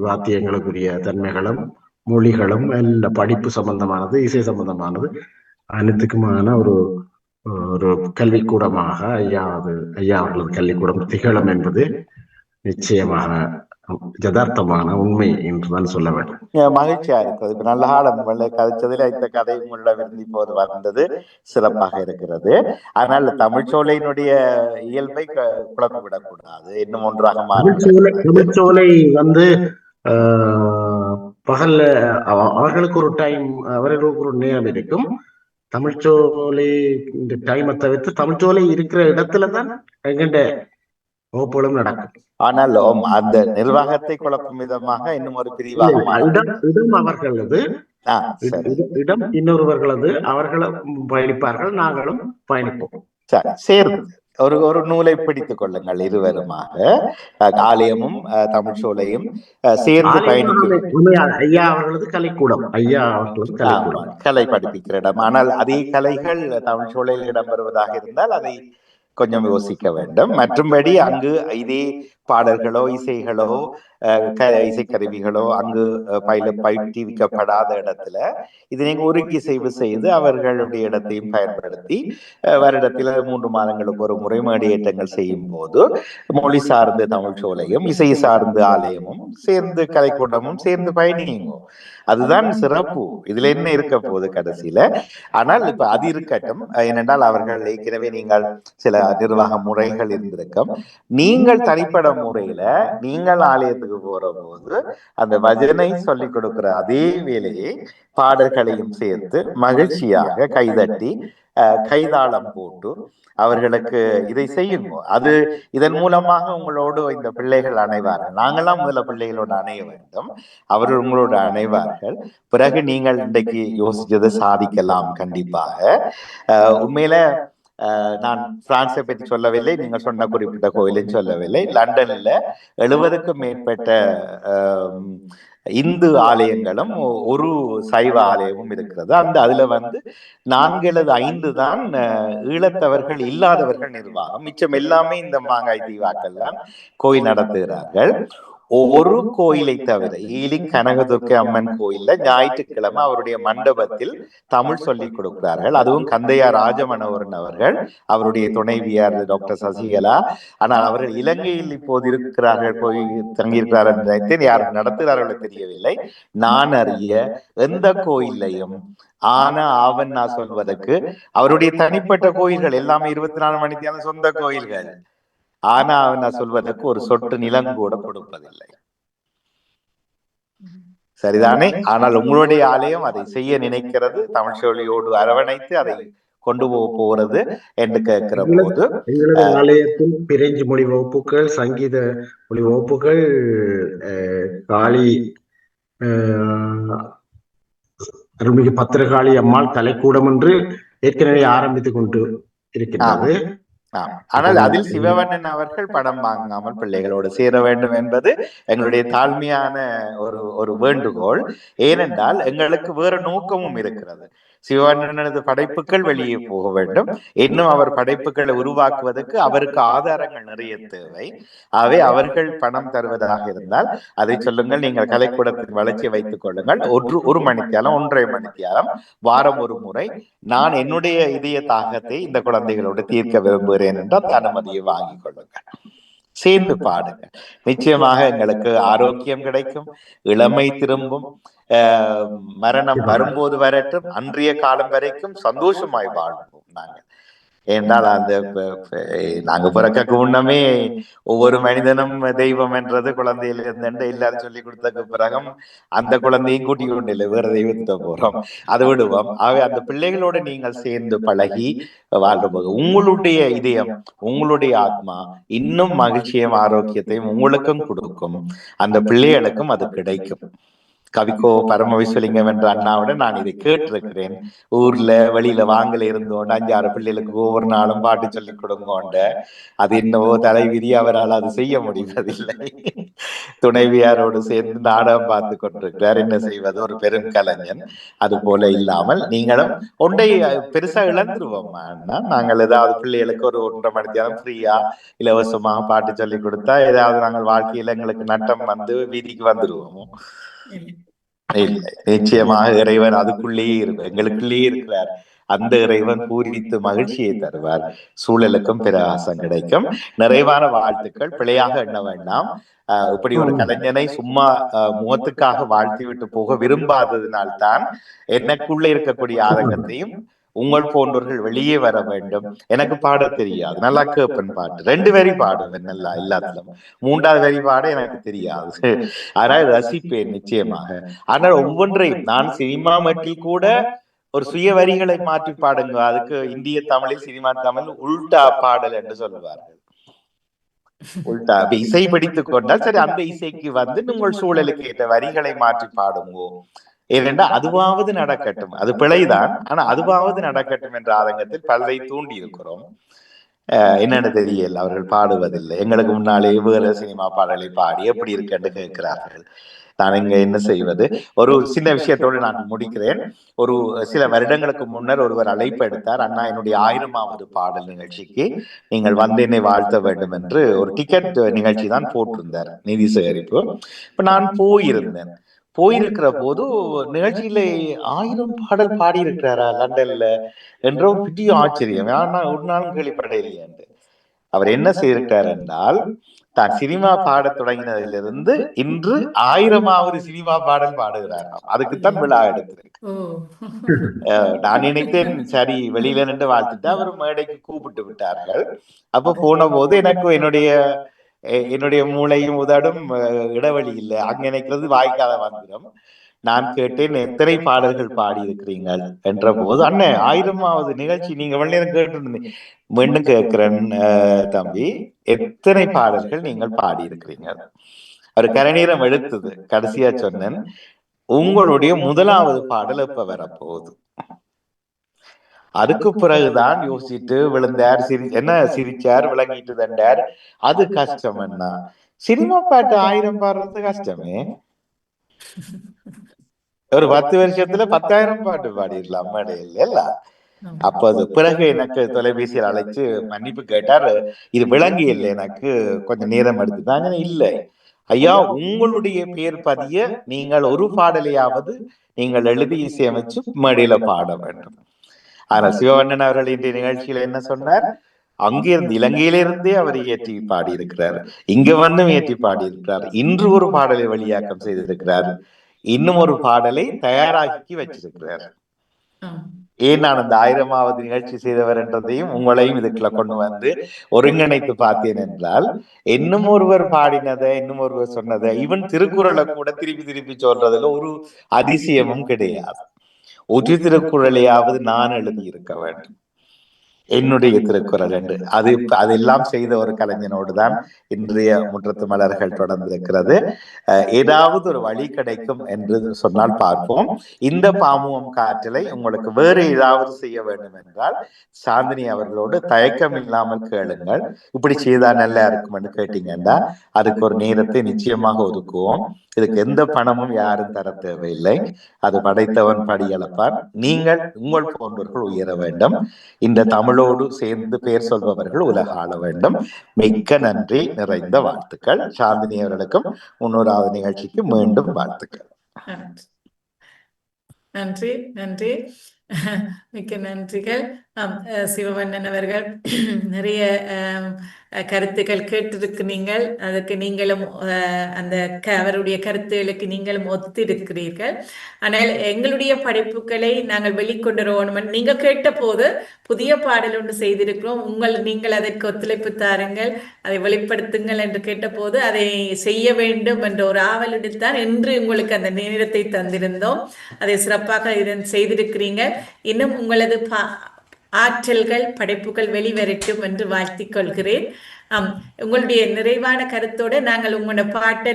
வாத்தியங்களுக்குரிய தன்மைகளும் மொழிகளும் எல்லா படிப்பு சம்பந்தமானது, இசை சம்பந்தமானது அனைத்துக்குமான ஒரு கல்விக்கூடமாக ஐயா அவர்களது கல்விக்கூடம் திகழும் என்பது நிச்சயமாக யதார்த்தமான உண்மை என்றுதான் சொல்ல வேண்டும். மகிழ்ச்சியா இருக்கிறது. இப்ப நல்ல காலம் கதைச்சதுல இந்த கதை உங்களிடம் இப்போது வந்தது சிறப்பாக இருக்கிறது. அதனால தமிழ்ச்சோலையினுடைய இயல்பை குழப்பிவிடக்கூடாது. இன்னும் ஒன்றாக தமிழ்ச்சோலை வந்து பகல்ல அவர்களுக்கு ஒரு டைம், அவர்களுக்கு ஒரு நேரம் இருக்கும். தமிழ்ச்சோலை இந்த டைமை தவிர்த்து தமிழ்ச்சோலை இருக்கிற இடத்துலதான் எங்கிட்ட வகுப்புகளும் நடக்கும். ஆனால் அந்த நிர்வாகத்தை குழப்பும் விதமாக இன்னும் ஒரு பிரிவாக இடம் அவர்களது, இடம் இன்னொருவர்களது. அவர்களும் பயணிப்பார்கள், நாங்களும் பயணிப்போம். சேர்ந்து ஒரு நூலை பிடித்துக் கொள்ளுங்கள். இருவருமாக ஆலயமும் தமிழ்ச்சோலையும் சேர்ந்து பயணிக்கும். ஐயா அவர்களது கலைக்கூடம், ஐயா அவர்களது கலை படிப்பிக்கிற இடம். ஆனால் அதே கலைகள் தமிழ்ச்சோலையில் இடம்பெறுவதாக இருந்தால் அதை கொஞ்சம் யோசிக்க வேண்டும். மற்றும்படி அங்கு இதே பாடல்களோ இசைகளோ இசைக்கருவிகளோ அங்கு பயிற்றுவிக்கப்படாத இடத்துல இது நீங்க ஒருங்கிசைவு செய்து அவர்களுடைய இடத்தையும் பயன்படுத்தி வருடத்தில் 3 மாதங்களுக்கு ஒரு முறை மேடையேற்றங்கள் செய்யும் போது மொழி சார்ந்த தமிழ்ச்சோலையும் இசை சார்ந்த ஆலயமும் சேர்ந்து கலைக்கூடமும் சேர்ந்து பயணியுங்க. அதுதான் சிறப்பு. இதுல என்ன இருக்க போகுது கடைசியில? ஆனால் இப்ப அது இருக்கட்டும். ஏனென்றால் அவர்கள் ஏற்கனவே நீங்கள் சில நிர்வாக முறைகள் இருந்திருக்கும். நீங்கள் தனிப்பட முறையில நீங்கள் ஆலயத்துக்கு போற போது அந்த பஜனை சொல்லிக் கொடுக்கிற அதே வேளையை பாடல்களையும் சேர்த்து மகிழ்ச்சியாக கைதட்டி கைதாளம் போட்டு அவர்களுக்கு இதை செய்யுங்க. அது இதன் மூலமாக உங்களோடு இந்த பிள்ளைகள் அணைவார்கள். நாங்கெல்லாம் முதல்ல பிள்ளைகளோடு அணைய வேண்டும், அவர்கள் உங்களோடு அணைவார்கள். பிறகு நீங்கள் இன்றைக்கு யோசிச்சதை சாதிக்கலாம் கண்டிப்பாக. உண்மையில நான் பிரான்ஸை பற்றி சொல்லவில்லை, நீங்க சொன்ன குறிப்பிட்ட கோயிலையும் சொல்லவில்லை. லண்டன்ல 70க்கும் மேற்பட்ட இந்து ஆலயங்களும் ஒரு சைவ ஆலயமும் இருக்கிறது. அதுல 4 அல்லது 5 தான் ஈழத்தவர்கள் இல்லாதவர்கள் நிர்வாகம். மிச்சம் எல்லாமே இந்த மாங்காய் தீவாக்கள் தான் கோயில் நடத்துகிறார்கள். ஒரு கோயிலை தவிர ஈலிங் கனகதுர்க்கை அம்மன் கோயில்ல ஞாயிற்றுக்கிழமை அவருடைய மண்டபத்தில் தமிழ் சொல்லிக் கொடுக்கிறார்கள். அதுவும் கந்தையா ராஜமனோகரன் அவர்கள், அவருடைய துணைவியார் டாக்டர் சசிகலா. ஆனால் அவர்கள் இலங்கையில் இப்போது இருக்கிறார்கள், தங்கியிருக்கிறார்கள் நினைத்தேன். யார் நடத்துகிறார்கள் தெரியவில்லை. நான் அறிய எந்த கோயிலையும் ஆவன்னா சொல்வதற்கு அவருடைய தனிப்பட்ட கோயில்கள் எல்லாமே 24 மணித்தியான சொந்த கோயில்கள். ஆனா சொல்வதற்கு ஒரு சொட்டு நிலம் கூட கொடுப்பதில்லை. சரிதானே? ஆனால் உங்களுடைய ஆலயம் அதை செய்ய நினைக்கிறது, தமிழ் சொல்லியோடு அரவணைத்து அதை கொண்டு போகிறது என்று கேட்கிற போது எங்களது ஆலயத்தில் பிரெஞ்சு மொழி வகுப்புகள், சங்கீத மொழி வகுப்புகள், காளி அருள்மிகு பத்திரகாளி அம்மாள் கலைக்கூடம் என்று ஏற்கனவே ஆரம்பித்துக் கொண்டு இருக்கின்றது. ஆனால் அதில் சிவவண்ணன் அவர்கள் படம் வாங்காமல் பிள்ளைகளோடு சேர வேண்டும் என்பது எங்களுடைய தாழ்மையான ஒரு வேண்டுகோள். ஏனென்றால் எங்களுக்கு வேறு நோக்கமும் இருக்கிறது. சிவவண்ணனது படைப்புகள் வெளியே போக வேண்டும். இன்னும் அவர் படைப்புகளை உருவாக்குவதற்கு அவருக்கு ஆதாரங்கள் நிறைய தேவை. ஆகவே அவர்கள் பணம் தருவதாக இருந்தால் அதை சொல்லுங்கள், நீங்கள் கலைக்கூடத்தின் வளர்ச்சியை வைத்துக் கொள்ளுங்கள். ஒரு மணித்தியாலம் 1.5 மணித்தியாலம் வாரம் ஒரு முறை நான் என்னுடைய இதய தாகத்தை இந்த குழந்தைகளோடு தீர்க்க விரும்புகிறேன் என்றால் அனுமதியை வாங்கிக் கொள்ளுங்கள், சேர்ந்து பாடுங்க. நிச்சயமாக எங்களுக்கு ஆரோக்கியம் கிடைக்கும், இளமை திரும்பும், மரணம் வரும்போது வரட்டும், அன்றைய காலம் வரைக்கும் சந்தோஷமாய் வாழ்வோம் நாங்கள். என்றால் நாங்க பிறக்க முன்னமே ஒவ்வொரு மனிதனும் தெய்வம் என்றது குழந்தையில இருந்து எல்லாரும் சொல்லி கொடுத்ததுக்கு பிறகும் அந்த குழந்தையும் கூட்டி கொண்டு இல்லை, வேற தெய்வத்தை போறோம், அதை விடுவோம். ஆகவே அந்த பிள்ளைகளோடு நீங்கள் சேர்ந்து பழகி வாழ்ம்போது உங்களுடைய இதயம், உங்களுடைய ஆத்மா இன்னும் மகிழ்ச்சியும் ஆரோக்கியத்தையும் உங்களுக்கும் கொடுக்கும், அந்த பிள்ளைகளுக்கும் அது கிடைக்கும். கவிக்கோ பரமவிஸ்வலிங்கம் என்ற அண்ணாவுடன் நான் இதை கேட்டிருக்கிறேன். ஊர்ல வெளியில வாங்கல இருந்தோண்டு 5-6 பிள்ளைகளுக்கு ஒவ்வொரு நாளும் பாட்டு சொல்லி கொடுங்கோண்ட. அது என்னவோ தலைவிதி, அவரால் அது செய்ய முடிவதில்லை. துணைவியாரோடு சேர்ந்து நாடகம் பார்த்து கொண்டிருக்கிறார். என்ன செய்வது, ஒரு பெரும் கலைஞன். அது போல இல்லாமல் நீங்களும் ஒன்றை பெருசா இழந்துருவோம். நாங்கள் ஏதாவது பிள்ளைகளுக்கு ஒரு 1.5 மணி நேரம் ஃப்ரீயா இலவசமாக பாட்டு சொல்லி கொடுத்தா ஏதாவது நாங்கள் வாழ்க்கையில எங்களுக்கு நட்டம் வீதிக்கு வந்துருவோமோ? இல்லை, நிச்சயமாக இறைவன் அதுக்குள்ளேயே எங்களுக்குள்ளேயே இருக்கிறார். அந்த இறைவன் பூரித்து மகிழ்ச்சியை தருவார், சூழலுக்கும் பிரகாசம் கிடைக்கும். நிறைவான வாழ்த்துக்கள். பிழையாக எண்ண வேண்டாம். இப்படி ஒரு கலைஞனை சும்மா முகத்துக்காக வாழ்த்தி விட்டு போக விரும்பாததினால்தான் எனக்குள்ள இருக்கக்கூடிய ஆதங்கத்தையும் உங்கள் போன்றவர்கள் வெளியே வர வேண்டும். எனக்கு பாட தெரியாது, நல்லா கேப்பன் பாட்டு 2 வரி பாடுவேன் நல்லா, எல்லாத்திலும் 3வது வரி பாட எனக்கு தெரியாது, ஆனால் ரசிப்பேன் நிச்சயமாக. ஆனால் ஒவ்வொன்றையும் நான் சினிமா மட்டில் கூட ஒரு சுய வரிகளை மாற்றி பாடுங்க, அதுக்கு இந்திய தமிழில் சினிமா தமிழ் உல்டா பாடல் என்று சொல்லுவார்கள். உல்டா இசை படித்துக் கொண்டால் சரி, அந்த இசைக்கு உங்கள் சூழலுக்கு ஏற்ற வரிகளை மாற்றி பாடுங்கோ. ஏனென்றா அதுவாவது நடக்கட்டும், அது பிழைதான், ஆனா அதுவாவது நடக்கட்டும் என்ற ஆதங்கத்தில் பலரை தூண்டி இருக்கிறோம். என்னன்னு தெரியல, அவர்கள் பாடுவதில்லை. எங்களுக்கு முன்னாலே வேறு சினிமா பாடலை பாடி எப்படி இருக்குன்னு கேட்கிறார்கள். நான் இங்க என்ன செய்வது? ஒரு சின்ன விஷயத்தோடு நான் முடிக்கிறேன். ஒரு சில வருடங்களுக்கு முன்னர் ஒருவர் அழைப்பு எடுத்தார். அண்ணா, என்னுடைய 1000வது பாடல் நிகழ்ச்சிக்கு நீங்கள் என்னை வாழ்த்த வேண்டும் என்று ஒரு டிக்கெட் நிகழ்ச்சி தான் போட்டிருந்தார், நிதி சேகரிப்பு. இப்ப நான் போயிருக்கிற போது நிகழ்ச்சியில 1000 பாடல் பாடி இருக்கிறாரா லண்டன்ல என்ற ஒரு பெரிய ஆச்சரியம். ஆனா ஒரு நாளும் கேள்விப்படையில்லை. அவர் என்ன செய்திருக்கார் என்றால், தான் சினிமா பாடத் தொடங்கினதிலிருந்து இன்று 1000வது சினிமா பாடல் பாடுகிறாராம். அதுக்குத்தான் விழா எடுத்திருக்கு. நான் நினைத்தேன் சரி வெளியில நின்று வாழ்த்துட்டு அவர் மேடைக்கு கூப்பிட்டு விட்டார்கள். அப்ப போன போது எனக்கு என்னுடைய மூளையும் உதடும் இடைவெளி இல்லை. அங்க நினைக்கிறது வாய்க்காத வந்துடும். நான் கேட்டேன் எத்தனை பாடல்கள் பாடி இருக்கிறீர்கள் என்ற போது, அண்ணன் 1000வது நிகழ்ச்சி நீங்க வெள்ளையரம் கேட்டு மீண்டும் கேட்கிறேன் தம்பி, எத்தனை பாடல்கள் நீங்கள் பாடி இருக்கிறீங்க? ஒரு கரநீரம் எடுத்தது. கடைசியா சொன்னேன், உங்களுடைய முதலாவது பாடல் எப்ப வரப்போகுது? அதுக்கு பிறகுதான் யோசிச்சுட்டு விழுந்தார். என்ன சிரிச்சார், விளங்கிட்டு தண்டார். அது கஷ்டம் என்ன? சினிமா பாட்டு 1000 பாடுறது கஷ்டமே. ஒரு 10 வருஷத்துல 10,000 பாட்டு பாடிடலாம் மேடையில். அப்ப அது பிறகு எனக்கு தொலைபேசியில் அழைச்சு மன்னிப்பு கேட்டார். இது விளங்கி இல்லை, எனக்கு கொஞ்சம் நேரம் எடுத்துட்டாங்க. இல்லை ஐயா, உங்களுடைய பேர் பதிய நீங்கள் ஒரு பாடலையாவது நீங்கள் எழுதி இசையமைச்சு மேடையில பாட வேண்டும். ஆனா சிவவண்ணன் அவர்கள் இன்றைய நிகழ்ச்சியில என்ன சொன்னார்? அங்கிருந்து இலங்கையிலிருந்தே அவர் இயற்றி பாடி இருக்கிறார், இங்க வந்து இயற்றி பாடி இருக்கிறார், இன்று ஒரு பாடலை வெளியாக்கம் செய்திருக்கிறார், இன்னும் ஒரு பாடலை தயாராக்கி வச்சிருக்கிறார். ஏன் நான் அந்த 1000வது நிகழ்ச்சி செய்தவர் என்றதையும் உங்களையும் இதுக்குள்ள கொண்டு வந்து ஒருங்கிணைத்து பார்த்தேன் என்றால், இன்னும் ஒருவர் பாடினதை, இன்னும் ஒருவர் சொன்னதை, ஈவன் திருக்குறளை கூட திருப்பி திருப்பி சொல்றதுல ஒரு அதிசயமும் கிடையாது. ஒரு திருக்குறளையாவது நான் எழுதி இருக்க வேண்டும், என்னுடைய திருக்குறள் என்று. அதெல்லாம் செய்த ஒரு கலைஞனோடு தான் இன்றைய முற்றத்து மலர்கள் தொடர்ந்திருக்கிறது. ஏதாவது ஒரு வழி கிடைக்கும் என்று சொன்னால் பார்ப்போம். இந்த பாமுகம் காற்றலை உங்களுக்கு வேறு ஏதாவது செய்ய வேண்டும் என்றால் சாந்தினி அவர்களோடு தயக்கம் இல்லாமல் கேளுங்கள். இப்படி செய்தா நல்லா இருக்கும் என்று கேட்டீங்கன்னா அதுக்கு ஒரு நேரத்தை நிச்சயமாக ஒதுக்குவோம். இதுக்கு எந்த பணமும் யாரும் தர தேவையில்லை. அது படைத்தவன் படியளப்பான். நீங்கள் உங்கள் போன்றவர்கள் உயர வேண்டும். இந்த தமிழோடு சேர்ந்து பேர் சொல்பவர்கள் உலக ஆள வேண்டும். மிக்க நன்றி, நிறைந்த வாழ்த்துக்கள். சாந்தினி அவர்களுக்கும் 300வது நிகழ்ச்சிக்கு மீண்டும் வாழ்த்துக்கள். நன்றி நன்றி, மிக்க நன்றிகள். சிவவண்ணன் அவர்கள் நிறைய கருத்துக்கள் கேட்டிருக்கிறீர்கள். அதுக்கு நீங்களும் அந்த அவருடைய கருத்துகளுக்கு நீங்களும் ஒத்திருக்கிறீர்கள். ஆனால் எங்களுடைய படைப்புகளை நாங்கள் வெளிக்கொண்டு வரணும். நீங்க கேட்ட போது புதிய பாடல் ஒன்று செய்திருக்கிறோம், நீங்கள் அதற்கு ஒத்துழைப்பு தாருங்கள், அதை வெளிப்படுத்துங்கள் என்று கேட்டபோது அதை செய்ய வேண்டும் என்ற ஒரு ஆவலுடன் இன்று உங்களுக்கு அந்த நேரத்தை தந்திருந்தோம். அதை சிறப்பாக செய்திருக்கிறீங்க. இன்னும் உங்களது ஆற்றல்கள், படைப்புகள் வெளிவரட்டும் என்று வாழ்த்திக் கொள்கிறேன். உங்களுடைய நிறைவான கருத்தோடு நாங்கள் உங்களோட பாட்டை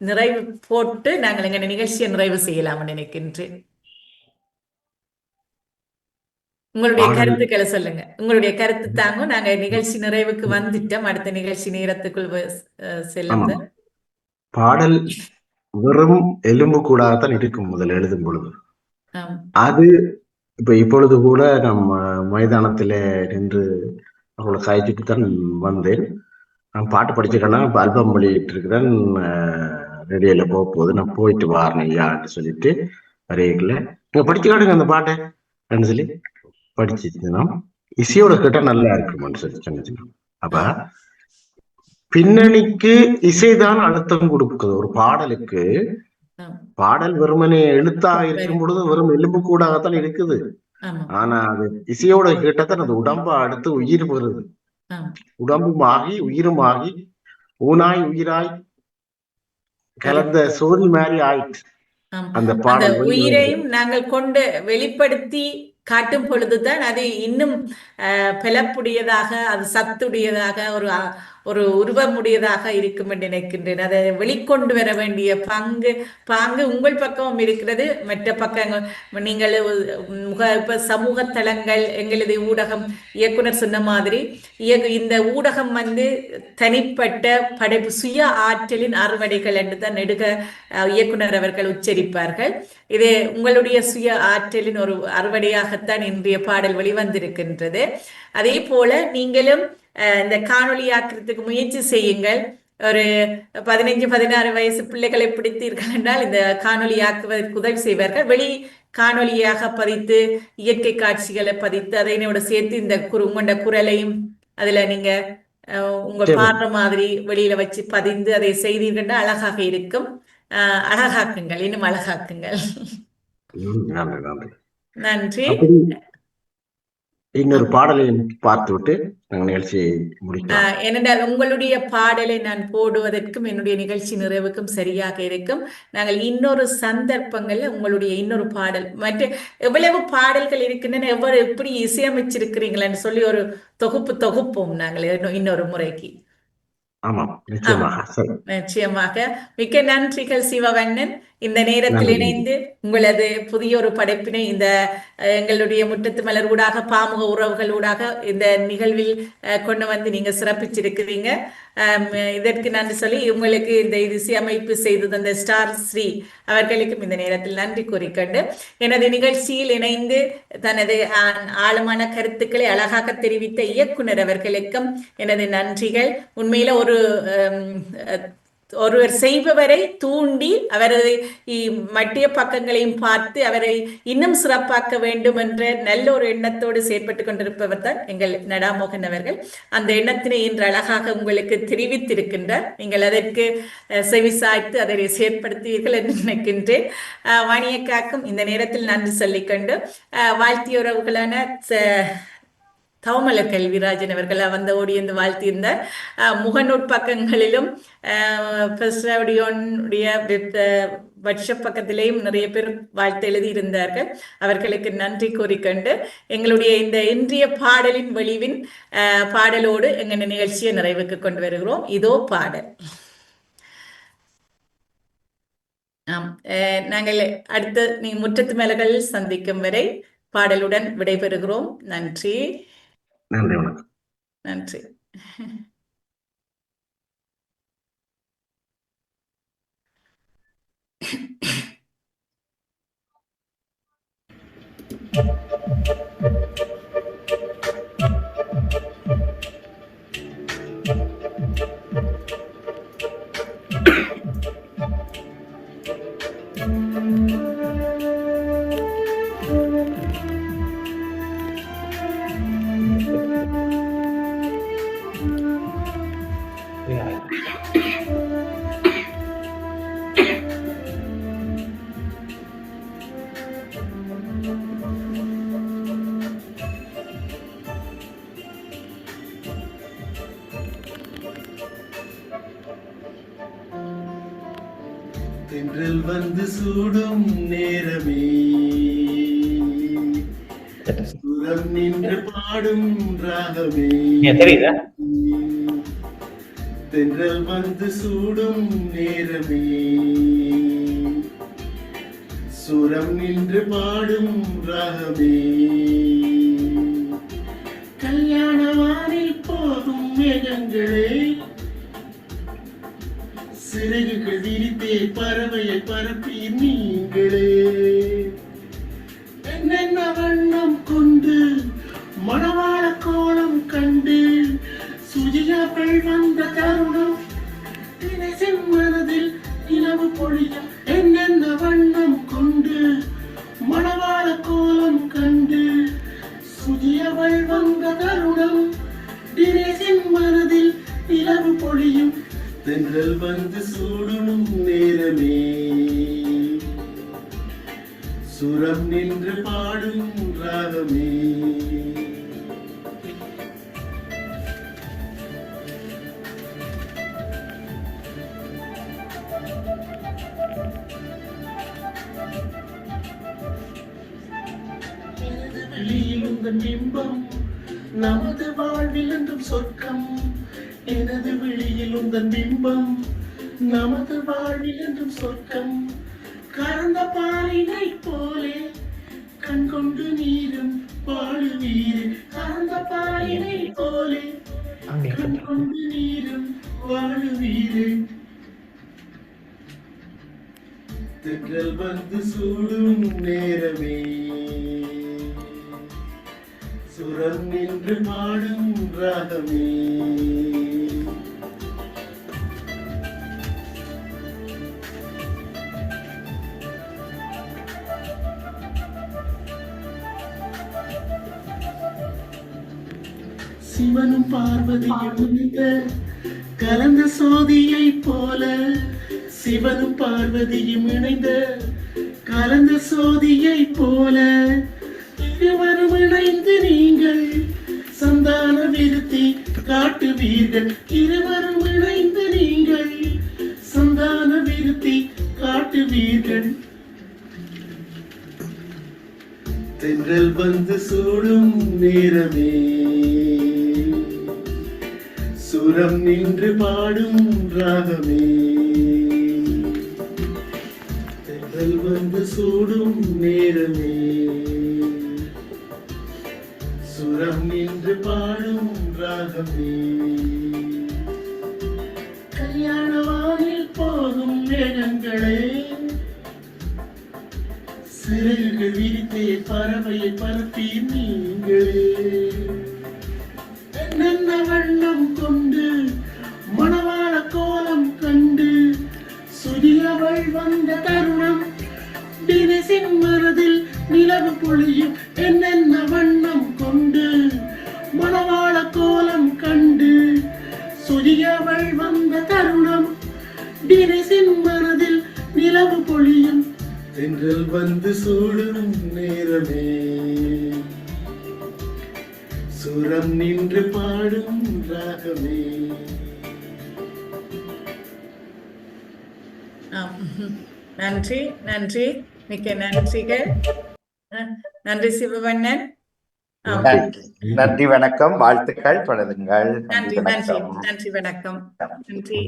நிறைவு போட்டு நாங்கள் எங்க நிகழ்ச்சியை நிறைவு செய்யலாம் நினைக்கின்றேன். உங்களுடைய கருத்துக்களை சொல்லுங்க. உங்களுடைய கருத்து தாங்க. நாங்க நிகழ்ச்சி நிறைவுக்கு வந்துட்டோம். அடுத்த நிகழ்ச்சி நேரத்துக்குள் செல்லுங்க. பாடல் வெறும் எலும்பு கூடாதான் இருக்கும் முதல் எழுதும் பொழுது. அது இப்பொழுது கூட நம்ம மைதானத்துல நின்று அவளை காய்ச்சிட்டு தான் வந்தேன். நான் பாட்டு படிச்சுக்கேன்னா இப்போ ஆல்பம் வெளியிட்டு இருக்கிறேன், ரெடியில போகுது, நான் போயிட்டு வாரேன் ஐயான்னு சொல்லிட்டு வரையில நீங்க படிச்சு காட்டுங்க அந்த பாட்டை சொல்லி படிச்சுன்னா இசையோட கேட்டா நல்லா இருக்குமான்னு சொல்லி சொன்னிச்சுன்னா, அப்ப பின்னணிக்கு இசைதான் அழுத்தம் கொடுக்குது. ஒரு பாடலுக்கு பாடல் வெறுமனே எழுத்தாக இருக்கும் பொழுது வெறும் எலும்பு கூடாகத்தான் இருக்குது. ஆனா அது இசையோட கேட்டத்தான் அது உடம்பு அடுத்து உயிர் வருது. உடம்புமாகி உயிருமாகி ஊனாய் உயிராய் கலந்த சோதி மாதிரி ஆயிட்டு அந்த பாடல் உயிரையும் நாங்கள் கொண்டு வெளிப்படுத்தி காட்டும் பொழுதுதான் அது இன்னும் பலப்புடையதாக, அது சத்துடையதாக, ஒரு உருவமுடையதாக இருக்கும் என்று நினைக்கின்றேன். அதை வெளிக்கொண்டு வர வேண்டிய பாங்கு உங்கள் பக்கமும் இருக்கிறது. மற்ற பக்கங்கள் நீங்கள் இப்ப சமூக தளங்கள், எங்களது ஊடகம், இயக்குனர் சொன்ன மாதிரி இந்த ஊடகம் தனிப்பட்ட படைப்பு சுய ஆற்றலின் அறுவடைகள் என்று தான் இயக்குனர் அவர்கள் உச்சரிப்பார்கள். இது உங்களுடைய சுய ஆற்றலின் ஒரு அறுவடையாகத்தான் இன்றைய பாடல் வெளிவந்திருக்கின்றது. அதே போல நீங்களும் இந்த காணொலியாக்குறதுக்கு முயற்சி செய்யுங்கள். ஒரு 15-16 வயசு பிள்ளைகளை பிடித்தீர்கள் என்றால் இந்த காணொலியாக்குவதற்கு உதவி செய்வார்கள். வெளி காணொலியாக பதித்து இயற்கை காட்சிகளை பதித்து அதனோட சேர்த்து இந்த உங்களோட குரலையும் அதுல நீங்க உங்க பாடுற மாதிரி வெளியில வச்சு பதிந்து அதை செய்தீர்கள் அழகாக இருக்கும். அழகாக்குங்கள், இன்னும் அழகாக்குங்கள். நன்றி நன்றி நன்றி. இன்னொரு பாடலை பார்த்துவிட்டு நாங்கள் நிகழ்ச்சியை முடிக்கலாம். ஏனென்றால் உங்களுடைய பாடலை நான் போடுவதற்கும் என்னுடைய நிகழ்ச்சி நிறைவுக்கும் சரியாக இருக்கும். நாங்கள் இன்னொரு சந்தர்ப்பங்கள்ல உங்களுடைய இன்னொரு பாடல் மற்ற எவ்வளவு பாடல்கள் இருக்கின்றன, எவ்வளவு எப்படி இசையமைச்சிருக்கிறீங்களன்னு சொல்லி ஒரு தொகுப்போம் நாங்கள் இன்னொரு முறைக்கு. ஆமாம், நிச்சயமாக. மிக்க நன்றிகள் சிவவண்ணன். இந்த நேரத்தில் இணைந்து உங்களது புதிய ஒரு படைப்பினை இந்த எங்களுடைய முற்றத்து மலர் ஊடாக பாமுக உறவுகள் ஊடாக இந்த நிகழ்வில் கொண்டு வந்து நீங்க சிறப்பிச்சிருக்கிறீங்க. இதற்கு நன்றி சொல்லி உங்களுக்கு இந்த இசையமைப்பு செய்து தந்த ஸ்டார் ஸ்ரீ அவர்களுக்கும் இந்த நேரத்தில் நன்றி கூறிக்கொண்டு எனது நிகழ்ச்சியில் இணைந்து தனது ஆழமான கருத்துக்களை அழகாக தெரிவித்த இயக்குனர் அவர்களுக்கும் எனது நன்றிகள். உண்மையில ஒருவர் செய்பவரை தூண்டி அவரது மட்டிய பக்கங்களையும் பார்த்து அவரை இன்னும் சிறப்பாக்க வேண்டும் என்ற நல்ல ஒரு எண்ணத்தோடு செயற்பட்டுக் கொண்டிருப்பவர் தான் எங்கள் நடாமோகன் அவர்கள். அந்த எண்ணத்தினை இன்று அழகாக உங்களுக்கு தெரிவித்திருக்கின்றார். நீங்கள் அதற்கு செவிசாய்த்து அதை செயற்படுத்துவீர்கள் என்று நினைக்கின்றேன். வாணியக்காக்கும் இந்த நேரத்தில் நன்றி சொல்லிக்கொண்டு வாழ்த்திய உறவுகளான தவமலர் கல்விராஜன் அவர்கள் வந்த ஓடியந்து வாழ்த்தியிருந்தார். முகநூல் பக்கங்களிலும் வாட்ஸ்அப் பக்கத்திலேயும் நிறைய பேர் வாழ்த்து எழுதியிருந்தார்கள். அவர்களுக்கு நன்றி கூறிக்கொண்டு எங்களுடைய இந்த இன்றைய பாடலின் வெளிவின் பாடலோடு எங்கள் நிகழ்ச்சியை நிறைவுக்கு கொண்டு வருகிறோம். இதோ பாடல். நாங்கள் அடுத்த முற்றத்து மலர்கள் சந்திக்கும் வரை பாடலுடன் விடைபெறுகிறோம். நன்றி. நன்றி, வணக்கம். நன்றி. தென்றல் வந்து சூடும் நேரமே சுரம் நின்று பாடும் ராகமே தெரியுதா? தென்றல் வந்து சூடும் நேரமே சுரம் நின்று பாடும் ராகமே கல்யாண வானில் போகும் மேகங்களே சிறகுகள் விரித்தே பறவையை பரப்பி நீங்களே என்னென்ன வண்ணம் கொண்டு மணவாள கோலம் கண்டு சுஜியாக்கள் வந்த தருணம் தினசின் மனதில் நிலவு பொழியும் என்னென்ன வண்ணம் கொண்டு மணவாள கோலம் கண்டு சுஜியவள் வந்த தருணம் தினசின் மனதில் நிலவு பொழியும் தென்றல் வந்து சூடும் நேரமே சுரம் நின்று பாடும் ராகமே எனது வெளியில் உங்கள் பிம்பம் நமது வாழ்வில் என்றும் சொர்க்கம் எனது விழியில் உந்தன் பிம்பம் நமது வாழ்வில் என்றும் சொர்க்கம் கறந்த பாலினை போலே கண் கொண்டு நீரும் வாழுவீரே கறந்த பாலினை போலே கண் கொண்டு நீரும் வாழுவீரே தென்றல் வந்து சூடும் நேரமே சுரம் நின்று பாடும் ராகமே சிவனும் பார்வதியும் இணைந்த கலந்த சோதியை போல, சிவனும் பார்வதியும் இணைந்த கலந்த சோதியை போல, இருவரும் இணைந்து நீங்கள் சந்தான விருத்தி காட்டுவீர்கள். இருவரும் இணைந்து நீங்கள் சந்தான விருத்தி காட்டுவீர்கள். தென்றல் வந்து சூடும் நேரமே, சுரம் நின்று பாடும் ராகமே. தென்றல் வந்து சூடும் நேரமே, சுரம் நின்று பாடும் ராகமே. கல்யாண வானில் போகும் மேகங்களே, சிறகுகள் விரித்தே பறவையை பரப்பி நீங்களே. என்னென்ன வண்ணம் கொண்டு மணவாள கோலம் கண்டு சுதியவள் வந்த தருணம், தினசின் மனதில் நிலவு பொழியும். என்னென்ன வண்ணம் கொண்டு மணவாள கோலம் கண்டு சுதியவள் வந்த தருணம், தினசின் மனதில் நிலவு பொழியும். தென்றல் வந்து சூடும் நேரமே, சுரம் நின்று பாடும் ராகமே. நன்றி நன்றி, மிக்க நன்றிகள். நன்றி சிவவண்ணன். நன்றி, வணக்கம், வாழ்த்துக்கள், தொடருங்கள். நன்றி நன்றி நன்றி, வணக்கம், நன்றி.